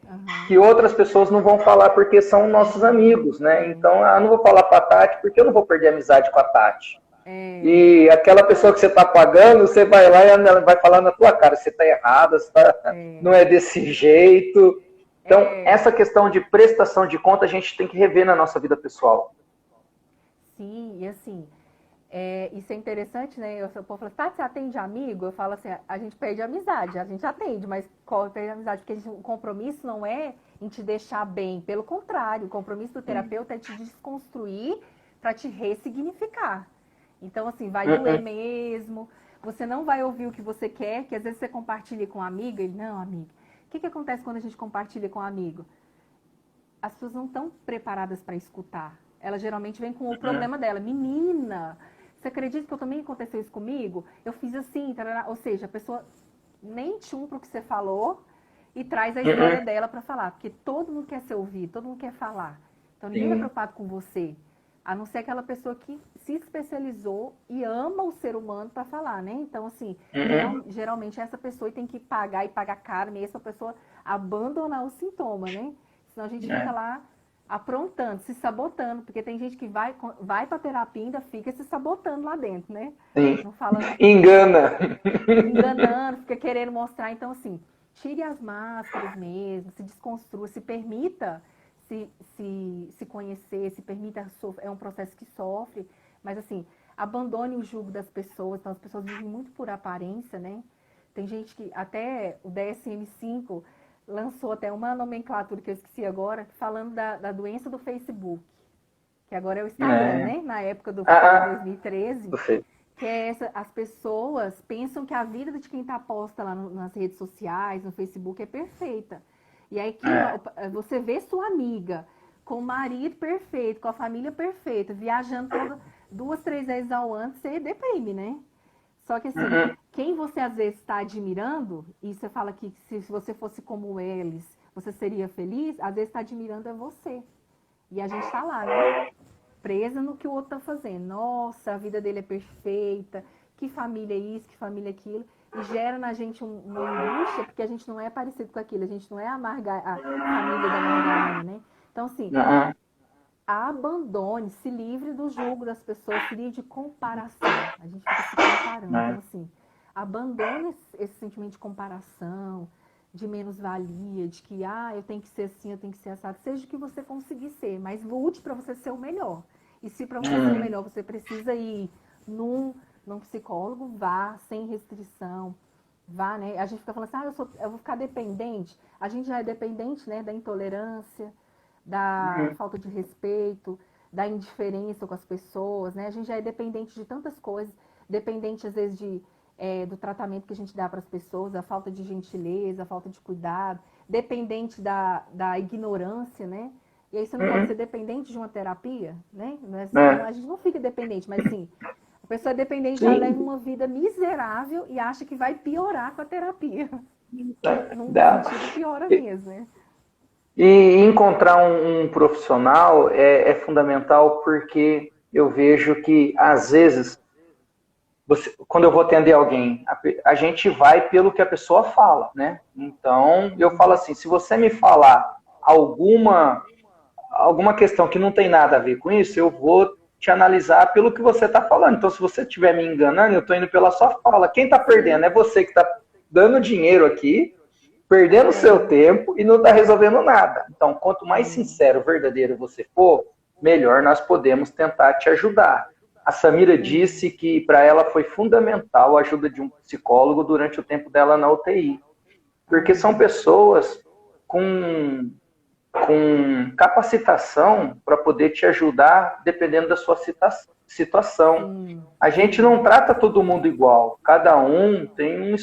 que outras pessoas não vão falar porque são nossos amigos, né? Então, eu não vou falar para a Tati porque eu não vou perder a amizade com a Tati. E aquela pessoa que você está pagando, você vai lá e ela vai falar na tua cara, você está errada, não é desse jeito. Então, essa questão de prestação de conta a gente tem que rever na nossa vida pessoal. Sim, e assim, isso é interessante, né? O povo fala, tá, você atende amigo? Eu falo assim, a gente perde a amizade, a gente atende, mas perde a amizade, porque o compromisso não é em te deixar bem, pelo contrário, o compromisso do terapeuta é te desconstruir para te ressignificar. Então, assim, vai doer mesmo, você não vai ouvir o que você quer, que às vezes você compartilha com um amigo, ele, não, amigo. O que acontece quando a gente compartilha com um amigo? As pessoas não estão preparadas para escutar. Ela geralmente vem com o problema dela. Menina, você acredita que eu também aconteceu isso comigo? Eu fiz assim, tarará. Ou seja, a pessoa nem tchum para o que você falou e traz a história dela para falar. Porque todo mundo quer ser ouvido, todo mundo quer falar. Então ninguém é preocupado com você. A não ser aquela pessoa que se especializou e ama o ser humano para falar, né? Então, assim, geralmente essa pessoa tem que pagar e pagar caro mesmo para a pessoa abandonar o sintoma, né? Senão a gente fica lá aprontando, se sabotando, porque tem gente que vai para terapia e ainda fica se sabotando lá dentro, né? Sim. Não falando, enganando, fica querendo mostrar. Então, assim, tire as máscaras mesmo, se desconstrua, se permita se conhecer, se permita, é um processo que sofre, mas assim, abandone o julgo das pessoas. Então, as pessoas vivem muito por aparência, né? Tem gente que, até o DSM-5 lançou até uma nomenclatura que eu esqueci agora, falando da doença do Facebook, que agora é o Instagram, né? Na época do 2013, que é as pessoas pensam que a vida de quem está posta lá nas redes sociais, no Facebook, é perfeita. E aí você vê sua amiga com o marido perfeito, com a família perfeita, viajando 2, 3 vezes ao ano, você deprime, né? Só que assim, quem você às vezes está admirando, e você fala que se você fosse como eles, você seria feliz, às vezes está admirando é você. E a gente está lá, né? Presa no que o outro está fazendo. Nossa, a vida dele é perfeita, que família é isso, que família é aquilo. E gera na gente uma angústia, porque a gente não é parecido com aquilo, a gente não é a família da margarina, né? Então, assim, abandone, se livre do julgo das pessoas, se livre de comparação. A gente fica se comparando. Então, assim, abandone esse sentimento de comparação, de menos-valia, de que, eu tenho que ser assim, eu tenho que ser assado. Seja o que você conseguir ser, mas lute para você ser o melhor. E se para você ser o melhor você precisa ir num psicólogo, vá sem restrição. Vá, né? A gente fica falando assim, eu vou ficar dependente. A gente já é dependente, né, da intolerância, da falta de respeito, da indiferença com as pessoas, né? A gente já é dependente de tantas coisas, dependente às vezes do tratamento que a gente dá para as pessoas, a falta de gentileza, a falta de cuidado, dependente da ignorância, né? E aí você não pode ser dependente de uma terapia, né? A gente não fica dependente, mas sim, a pessoa é dependente, ela leva uma vida miserável e acha que vai piorar com a terapia. Num sentido, piora mesmo, né? E encontrar um profissional é fundamental, porque eu vejo que, às vezes, quando eu vou atender alguém, a gente vai pelo que a pessoa fala, né? Então, eu falo assim, se você me falar alguma questão que não tem nada a ver com isso, eu vou te analisar pelo que você está falando. Então, se você estiver me enganando, eu estou indo pela sua fala. Quem está perdendo é você que está dando dinheiro aqui, perdendo o seu tempo e não está resolvendo nada. Então, quanto mais sincero, verdadeiro você for, melhor nós podemos tentar te ajudar. A Samira disse que para ela foi fundamental a ajuda de um psicólogo durante o tempo dela na UTI. Porque são pessoas com capacitação para poder te ajudar dependendo da sua situação. A gente não trata todo mundo igual. Cada um tem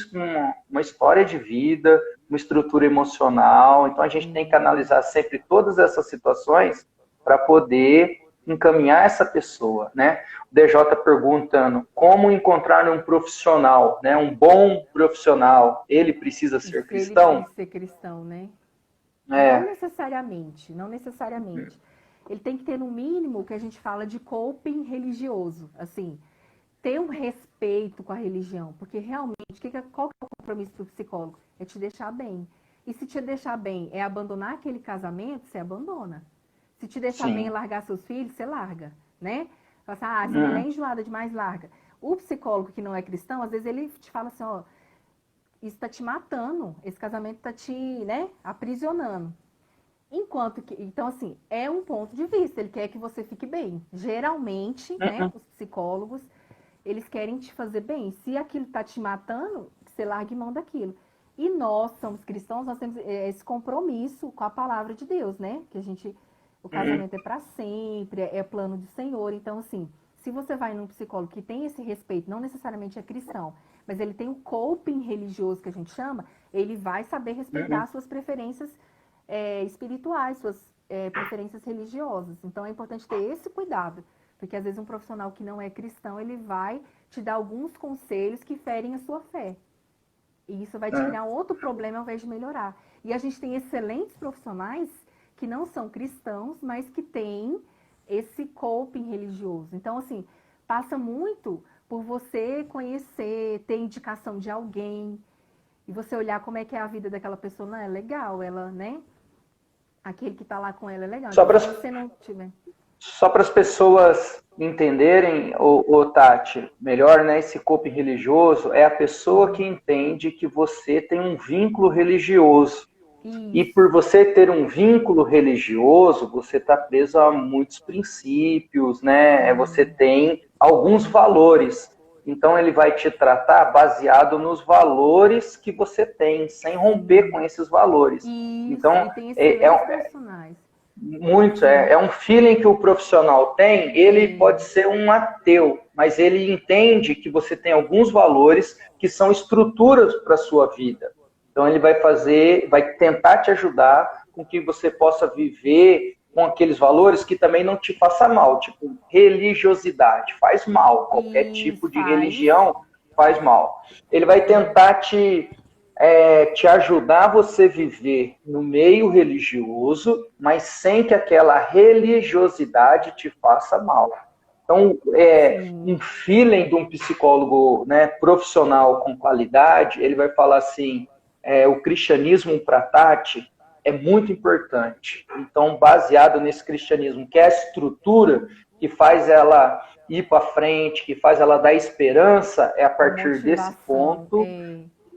uma história de vida, uma estrutura emocional. Então a gente tem que analisar sempre todas essas situações para poder encaminhar essa pessoa, né? O DJ perguntando como encontrar um profissional, né? Um bom profissional. Ele precisa ser cristão? Ele precisa ser cristão, né? Não necessariamente, não necessariamente. Ele tem que ter, no mínimo, o que a gente fala de coping religioso. Assim, ter um respeito com a religião. Porque, realmente, qual que é o compromisso do psicólogo? É te deixar bem. E se te deixar bem é abandonar aquele casamento, você abandona. Se te deixar Sim. bem é largar seus filhos, você larga, né? Fala assim, essa mulher é enjoada demais, larga. O psicólogo que não é cristão, às vezes ele te fala assim, ó, isso tá te matando, esse casamento tá te, né, aprisionando. Enquanto que, então assim, é um ponto de vista, ele quer que você fique bem. Geralmente, né, os psicólogos, eles querem te fazer bem. Se aquilo tá te matando, você largue mão daquilo. E nós somos cristãos, nós temos esse compromisso com a palavra de Deus, né? Que a gente, o casamento é para sempre, é plano do Senhor. Então, assim, se você vai num psicólogo que tem esse respeito, não necessariamente é cristão, mas ele tem o coping religioso que a gente chama, ele vai saber respeitar suas preferências espirituais, suas preferências religiosas. Então, é importante ter esse cuidado, porque às vezes um profissional que não é cristão, ele vai te dar alguns conselhos que ferem a sua fé. E isso vai te criar um outro problema ao invés de melhorar. E a gente tem excelentes profissionais que não são cristãos, mas que têm esse coping religioso. Então, assim, passa muito por você conhecer, ter indicação de alguém, e você olhar como é que é a vida daquela pessoa. Não, é legal, ela, né? Aquele que tá lá com ela é legal. Só Então, para se você não tiver... Só para as pessoas entenderem, o Tati, melhor, né, esse coping religioso é a pessoa que entende que você tem um vínculo religioso. E Isso. por você ter um vínculo religioso, você está preso a muitos princípios, né? Você tem alguns valores. Então ele vai te tratar baseado nos valores que você tem, sem romper com esses valores. Isso, Então, e tem excelentes profissionais. muito, é um feeling que o profissional tem, ele pode ser um ateu, mas ele entende que você tem alguns valores que são estruturas para a sua vida. Então ele vai tentar te ajudar com que você possa viver com aqueles valores que também não te faça mal, tipo religiosidade, faz mal, qualquer tipo de religião faz mal. Ele vai tentar te ajudar a você viver no meio religioso, mas sem que aquela religiosidade te faça mal. Então, um feeling de um psicólogo, né, profissional com qualidade, ele vai falar assim, o cristianismo para Tati é muito importante. Então, baseado nesse cristianismo, que é a estrutura que faz ela ir para frente, que faz ela dar esperança, é a partir desse ponto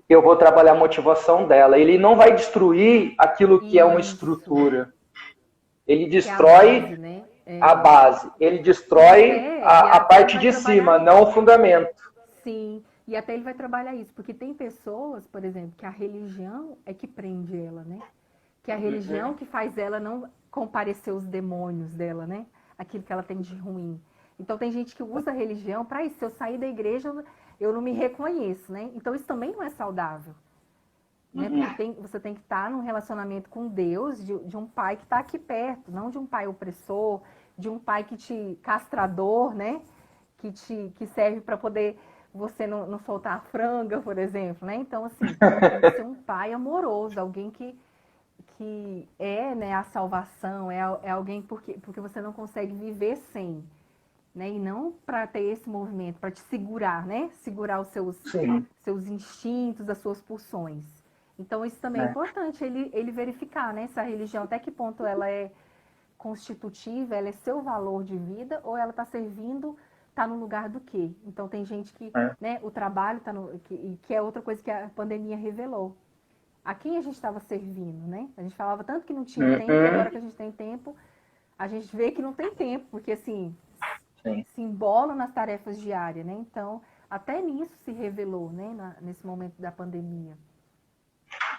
que eu vou trabalhar a motivação dela. Ele não vai destruir aquilo que é uma estrutura. Ele destrói a base. Ele destrói a parte de cima, não o fundamento. Sim, e até ele vai trabalhar isso, porque tem pessoas, por exemplo, que a religião é que prende ela, né? Que a religião que faz ela não comparecer os demônios dela, né? Aquilo que ela tem de ruim. Então tem gente que usa a religião para isso. Se eu sair da igreja, eu não me reconheço, né? Então isso também não é saudável. Né? Porque você tem que estar num relacionamento com Deus, de um pai que está aqui perto, não de um pai opressor, de um pai castrador, né? Que serve para poder você não soltar a franga, por exemplo, né? Então, assim, tem que ser um pai amoroso, alguém que é, né, a salvação, é alguém porque você não consegue viver sem. Né? E não para ter esse movimento, para te segurar, né? Segurar os seus instintos, as suas pulsões. Então, isso também é importante, ele verificar, né? Se a religião, até que ponto ela é constitutiva, ela é seu valor de vida, ou ela está servindo, está no lugar do quê? Então, tem gente que, né, o trabalho está que é outra coisa que a pandemia revelou. A quem a gente estava servindo, né? A gente falava tanto que não tinha tempo, e agora que a gente tem tempo, a gente vê que não tem tempo, porque, assim, se embolam nas tarefas diárias, né? Então, até nisso se revelou, né? Nesse momento da pandemia.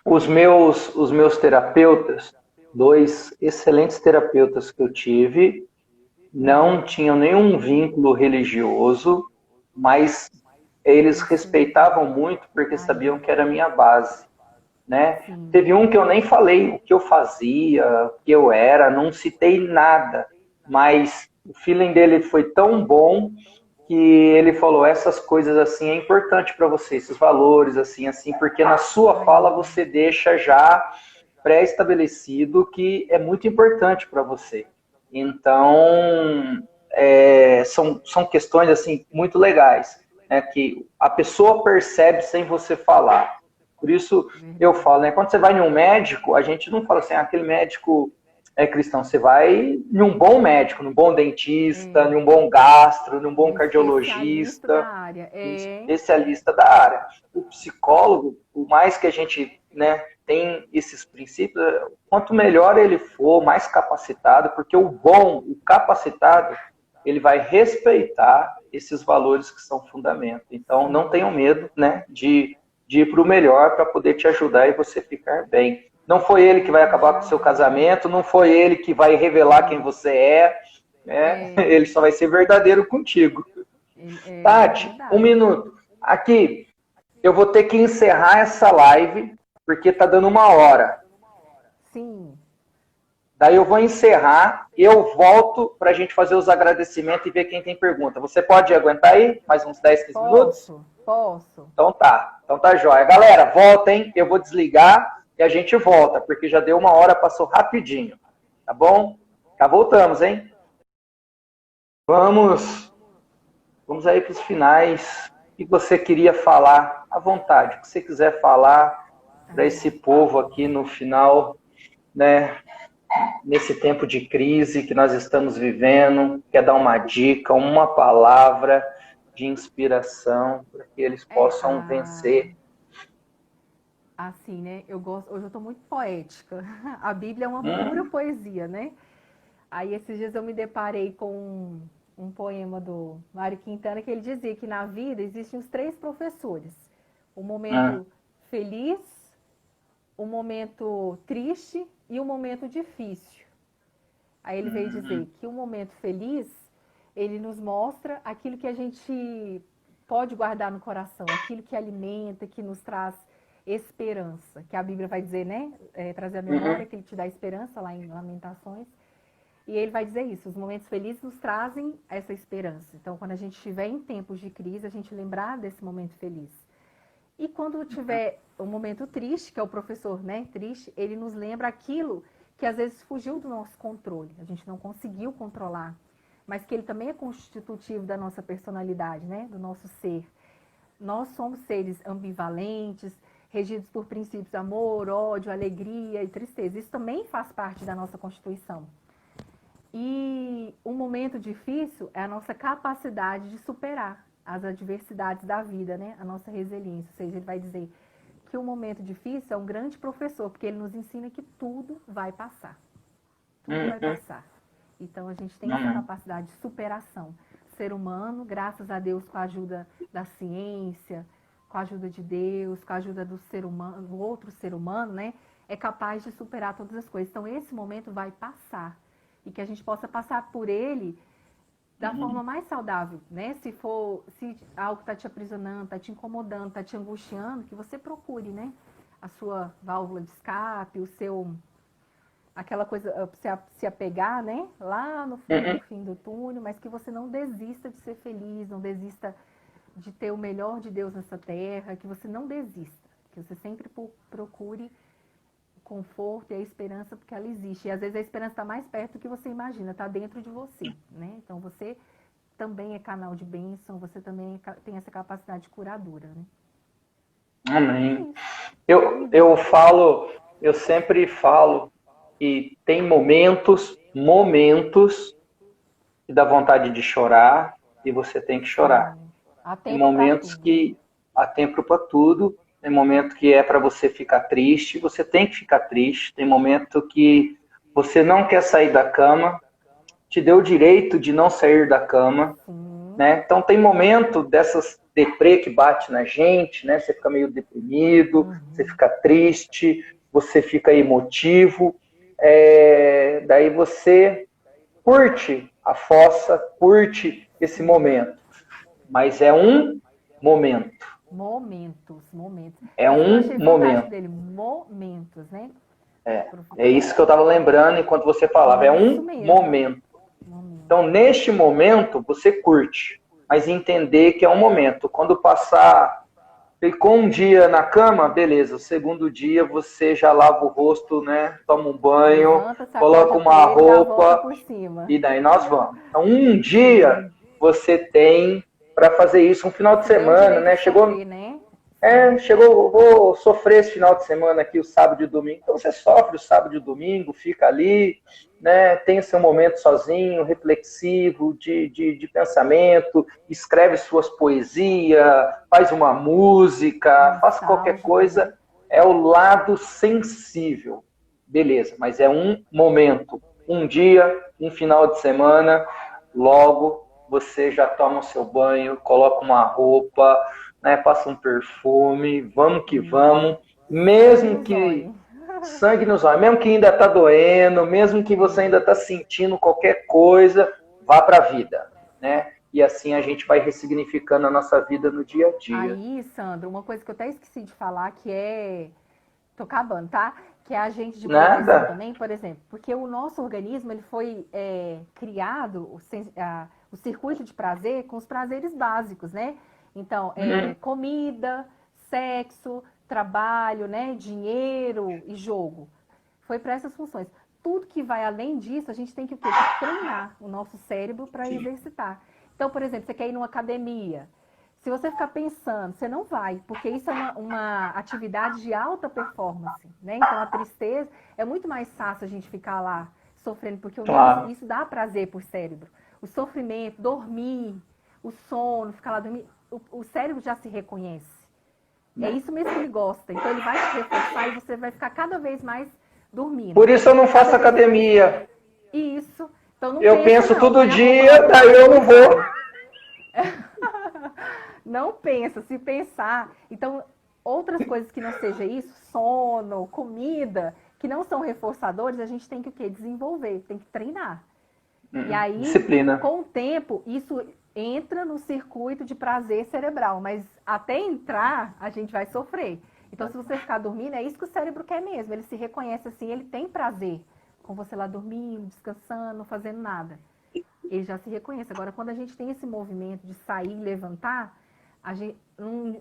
Os meus terapeutas, 2 excelentes terapeutas que eu tive, não tinham nenhum vínculo religioso, mas eles respeitavam muito porque sabiam que era a minha base, né? Teve um que eu nem falei o que eu fazia, o que eu era, não citei nada, mas o feeling dele foi tão bom que ele falou, essas coisas assim é importante para você, esses valores assim, porque na sua fala você deixa já pré-estabelecido que é muito importante para você. Então, são questões assim muito legais, né, que a pessoa percebe sem você falar. Por isso eu falo, né? Quando você vai em um médico, a gente não fala assim, aquele médico é cristão. Você vai em um bom médico, num bom dentista, em um bom gastro, num bom Especialista da cardiologista, área. especialista da área. O psicólogo, por mais que a gente, né, tem esses princípios, quanto melhor ele for, mais capacitado, porque o bom, o capacitado, ele vai respeitar esses valores que são fundamento. Então, não tenham medo, né, de ir para o melhor para poder te ajudar e você ficar bem. Não foi ele que vai acabar com o seu casamento, não foi ele que vai revelar quem você é, né? Ele só vai ser verdadeiro contigo. Tati, um minuto. Aqui, eu vou ter que encerrar essa live, porque tá dando 1 hora. Sim. Daí eu vou encerrar e eu volto para a gente fazer os agradecimentos e ver quem tem pergunta. Você pode aguentar aí? Mais uns 10, 15 minutos? Posso. Então tá jóia. Galera, volta, hein? Eu vou desligar e a gente volta, porque já deu 1 hora, passou rapidinho. Tá bom? Já voltamos, hein? Vamos aí para os finais. O que você queria falar? À vontade. O que você quiser falar para esse povo aqui no final, né? Nesse tempo de crise que nós estamos vivendo, quer dar uma dica, uma palavra de inspiração para que eles possam vencer. Assim, né? Hoje eu estou muito poética. A Bíblia é uma pura poesia, né? Aí esses dias eu me deparei com um poema do Mário Quintana que ele dizia que na vida existem os 3 professores: o momento feliz, o momento triste e o momento difícil. Aí ele veio dizer que o momento feliz, ele nos mostra aquilo que a gente pode guardar no coração, aquilo que alimenta, que nos traz esperança, que a Bíblia vai dizer, né? Trazer a memória, que ele te dá esperança, lá em Lamentações. E ele vai dizer isso, os momentos felizes nos trazem essa esperança. Então, quando a gente estiver em tempos de crise, a gente lembrar desse momento feliz. E quando tiver um momento triste, que é o professor, né, triste, ele nos lembra aquilo que às vezes fugiu do nosso controle, a gente não conseguiu controlar, mas que ele também é constitutivo da nossa personalidade, né, do nosso ser. Nós somos seres ambivalentes, regidos por princípios de amor, ódio, alegria e tristeza. Isso também faz parte da nossa constituição. E um momento difícil é a nossa capacidade de superar as adversidades da vida, né? A nossa resiliência. Ou seja, ele vai dizer que o momento difícil é um grande professor, porque ele nos ensina que tudo vai passar. Tudo vai passar. Então, a gente tem essa capacidade de superação. O ser humano, graças a Deus, com a ajuda da ciência, com a ajuda de Deus, com a ajuda do ser humano, do outro ser humano, né? É capaz de superar todas as coisas. Então, esse momento vai passar. E que a gente possa passar por ele da forma mais saudável, né? Se algo está te aprisionando, está te incomodando, está te angustiando, que você procure, né? A sua válvula de escape, aquela coisa, se apegar, né? Lá no fim do túnel, mas que você não desista de ser feliz, não desista de ter o melhor de Deus nessa terra, que você não desista, que você sempre procure conforto e a esperança, porque ela existe. E às vezes a esperança está mais perto do que você imagina, está dentro de você, né? Então você também é canal de bênção, você também tem essa capacidade curadora, né? Amém. Eu sempre falo que tem momentos que dá vontade de chorar e você tem que chorar. Tem momentos que há tempo para tudo. Tem momento que é para você ficar triste, você tem que ficar triste. Tem momento que você não quer sair da cama, te deu o direito de não sair da cama, né? Então tem momento dessas deprê que bate na gente, né? Você fica meio deprimido, você fica triste, você fica emotivo. Daí você curte a fossa, curte esse momento. Mas é um momento. Momentos. É um momento. Dele, momentos, né? É isso que eu estava lembrando enquanto você falava. É um momento. Então, neste momento, você curte. Mas entender que é um momento. Quando passar, ficou um dia na cama, beleza. O segundo dia, você já lava o rosto, né? Toma um banho, coloca uma roupa e daí nós vamos. Então, um dia você tem para fazer isso, um final de semana, né? chegou, vou sofrer esse final de semana aqui, o sábado e domingo. Então você sofre o sábado e domingo, fica ali, né? Tem seu momento sozinho, reflexivo, de pensamento, escreve suas poesias, faz uma música, faz qualquer coisa. É o lado sensível. Beleza, mas é um momento, um dia, um final de semana, logo você já toma o seu banho, coloca uma roupa, né, passa um perfume, vamos que vamos, mesmo que sangue nos olhos, mesmo que ainda está doendo, mesmo que você ainda está sentindo qualquer coisa, vá para a vida, né? E assim a gente vai ressignificando a nossa vida no dia a dia. Aí, Sandro, uma coisa que eu até esqueci de falar, que é... Tô acabando, tá? Que é agente de proteção também, por exemplo, porque o nosso organismo ele foi criado, o circuito de prazer, com os prazeres básicos, né? Então, comida, sexo, trabalho, né? Dinheiro e jogo. Foi para essas funções. Tudo que vai além disso, a gente tem que o quê? Treinar o nosso cérebro para exercitar. Então, por exemplo, você quer ir numa academia. Se você ficar pensando, você não vai, porque isso é uma atividade de alta performance, né? Então, a tristeza, é muito mais fácil a gente ficar lá sofrendo, porque isso dá prazer pro cérebro. O sofrimento, dormir, o sono, ficar lá dormindo, o cérebro já se reconhece. É isso mesmo que ele gosta. Então, ele vai te reforçar e você vai ficar cada vez mais dormindo. Por isso eu não faço academia. Isso. Então, não eu penso todo dia, daí eu não vou. Não pensa, se pensar. Então, outras coisas que não seja isso, sono, comida, que não são reforçadores, a gente tem que o quê? Desenvolver, tem que treinar. E aí, disciplina. Com o tempo, isso entra no circuito de prazer cerebral, mas até entrar, a gente vai sofrer. Então, se você ficar dormindo, é isso que o cérebro quer mesmo. Ele se reconhece assim, ele tem prazer com você lá dormindo, descansando, não fazendo nada. Ele já se reconhece. Agora, quando a gente tem esse movimento de sair e levantar,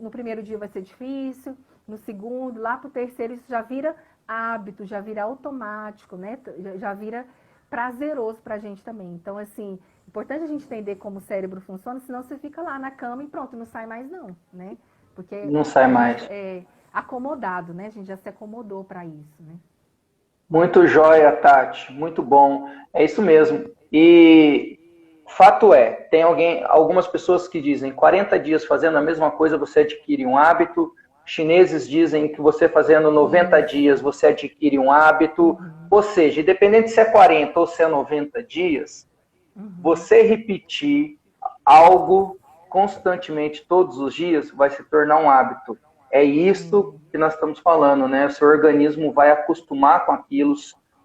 no primeiro dia vai ser difícil, no segundo, lá pro terceiro, isso já vira hábito, já vira automático, né? Já vira prazeroso pra gente também. Então, assim, importante a gente entender como o cérebro funciona, senão você fica lá na cama e pronto, não sai mais não, né? Porque não sai mais. É acomodado, né? A gente já se acomodou para isso, né? Muito jóia, Tati, muito bom. É isso mesmo. E fato é, tem algumas pessoas que dizem 40 dias fazendo a mesma coisa você adquire um hábito. Chineses dizem que você fazendo 90 dias você adquire um hábito. Ou seja, independente se é 40 ou se é 90 dias, você repetir algo constantemente todos os dias vai se tornar um hábito. É isso que nós estamos falando, né? O seu organismo vai acostumar com aquilo,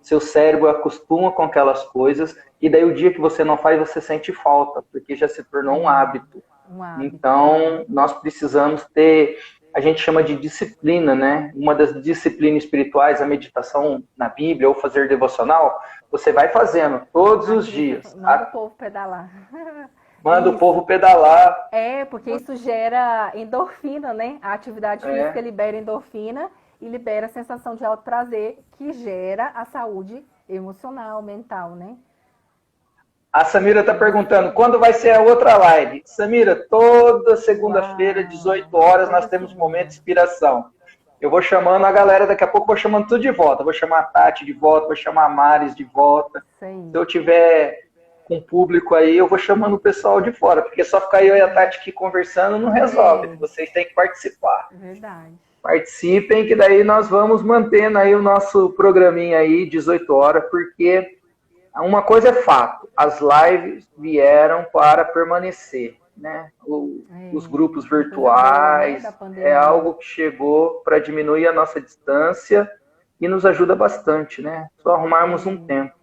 seu cérebro acostuma com aquelas coisas, e daí o dia que você não faz, você sente falta, porque já se tornou um hábito. Então, nós precisamos ter, a gente chama de disciplina, né? Uma das disciplinas espirituais, a meditação na Bíblia, ou fazer devocional, você vai fazendo todos os dias. Manda o povo pedalar. Manda o povo pedalar. É, porque isso gera endorfina, né? A atividade física libera endorfina e libera a sensação de alto prazer, que gera a saúde emocional, mental, né? A Samira está perguntando, quando vai ser a outra live? Samira, toda segunda-feira, 18 horas, nós temos um momento de inspiração. Eu vou chamando a galera, daqui a pouco vou chamando tudo de volta. Vou chamar a Tati de volta, vou chamar a Maris de volta. Sim. Se eu tiver com público aí, eu vou chamando o pessoal de fora, porque só ficar eu e a Tati aqui conversando não resolve. Vocês têm que participar. Verdade. Participem, que daí nós vamos mantendo aí o nosso programinha aí, 18 horas, porque uma coisa é fato, as lives vieram para permanecer, né? Os grupos virtuais, é algo que chegou para diminuir a nossa distância e nos ajuda bastante, né? Só arrumarmos um tempo.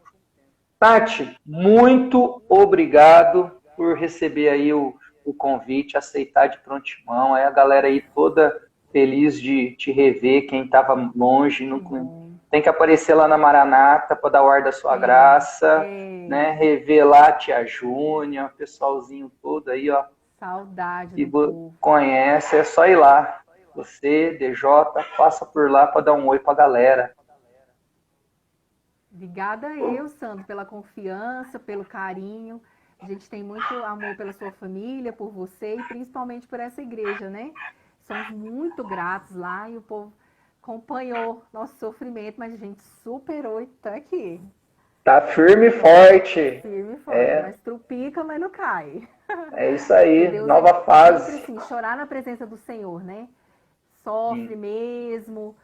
Tati, muito obrigado por receber aí o convite, aceitar de prontimão. Aí a galera aí toda feliz de te rever, quem estava longe, tem que aparecer lá na Maranata para dar o ar da sua graça, né? Rever lá a tia Júnia, o pessoalzinho todo aí, ó. Saudade do povo. Conhece, é só ir lá. Você, DJ, passa por lá para dar um oi para a galera. Obrigada eu, Sandro, pela confiança, pelo carinho. A gente tem muito amor pela sua família, por você e principalmente por essa igreja, né? somos muito gratos lá e o povo acompanhou nosso sofrimento, mas a gente superou e tá aqui. Tá firme e forte. Firme e forte, mas trupica, mas não cai. É isso aí, Deus nova fase. Sempre, assim, chorar na presença do Senhor, né? Sofre mesmo,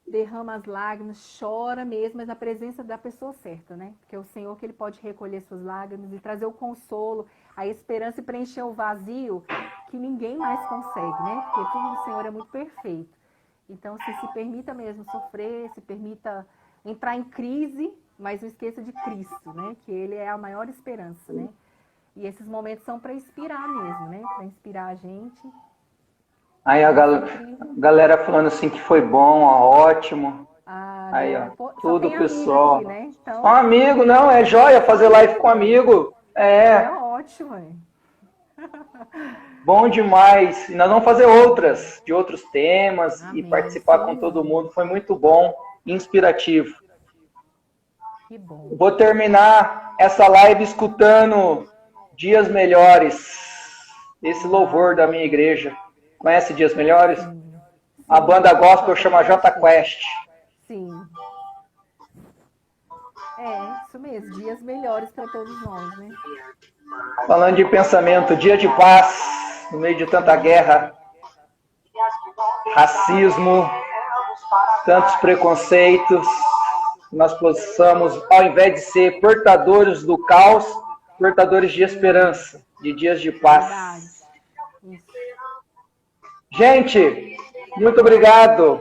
derrama as lágrimas, chora mesmo, mas na presença da pessoa certa, né? Porque é o Senhor que ele pode recolher suas lágrimas e trazer o consolo, a esperança e preencher o vazio que ninguém mais consegue, né? Porque tudo do Senhor é muito perfeito. Então, se permita mesmo sofrer, se permita entrar em crise, mas não esqueça de Cristo, né? Que ele é a maior esperança, né? E esses momentos são para inspirar mesmo, né? Para inspirar a gente. Aí a galera falando assim que foi bom, ó, ótimo. Aí, ó, tudo pessoal. Aqui, né? Então... Um amigo, não, é joia fazer live com amigo. É ótimo, hein? Bom demais. E nós vamos fazer outras, de outros temas. Amém. E participar com todo mundo. Foi muito bom, inspirativo. Que bom. Vou terminar essa live escutando Dias Melhores. Esse louvor da minha igreja. Conhece Dias Melhores? Sim. A banda gospel chama J Quest. Sim. Isso mesmo. Dias melhores para todos nós, né? Falando de pensamento, dia de paz, no meio de tanta guerra, racismo, tantos preconceitos, nós possamos, ao invés de ser portadores do caos, portadores de esperança, de dias de paz. Gente, muito obrigado.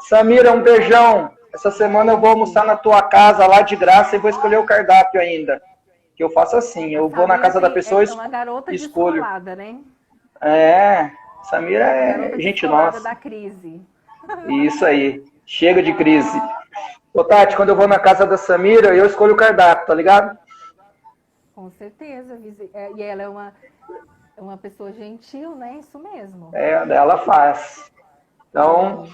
Samira, um beijão. Essa semana eu vou almoçar na tua casa lá de graça e vou escolher o cardápio ainda. Que eu faço assim, eu vou na casa da pessoa e escolho. É uma garota descolada, né? Samira é gente nossa. Da crise. Isso aí, chega de crise. Ô Tati, quando eu vou na casa da Samira, eu escolho o cardápio, tá ligado? Com certeza. E ela é uma pessoa gentil, né? Isso mesmo. Ela faz. Então,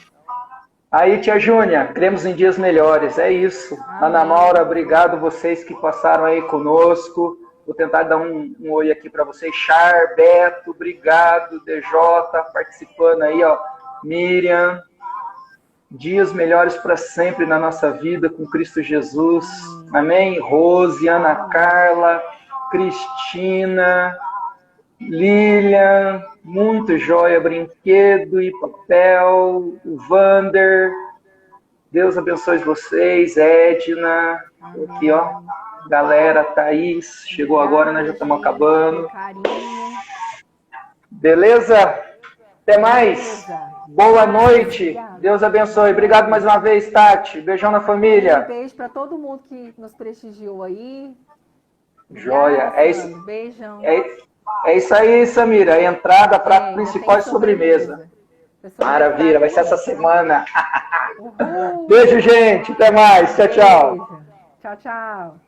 aí, tia Júnia, cremos em dias melhores. É isso. Amém. Ana Maura, obrigado vocês que passaram aí conosco. Vou tentar dar um oi aqui para vocês. Char, Beto, obrigado. DJ, participando aí, ó. Miriam. Dias melhores para sempre na nossa vida com Cristo Jesus. Amém? Rose, Ana Carla, Cristina, Lilian, muito joia, brinquedo e papel, o Vander, Deus abençoe vocês, Edna, aqui ó, galera, Thaís, chegou agora, nós já estamos acabando. Beleza? Até mais. Boa noite. Deus abençoe. Obrigado mais uma vez, Tati. Beijão na família. Beijo para todo mundo que nos prestigiou aí. Joia. É isso. Beijão. É isso aí, Samira. A entrada, prato principal e sobremesa. Maravilha, vai ser essa semana. Beijo, gente. Até mais. Tchau, tchau. Tchau, tchau.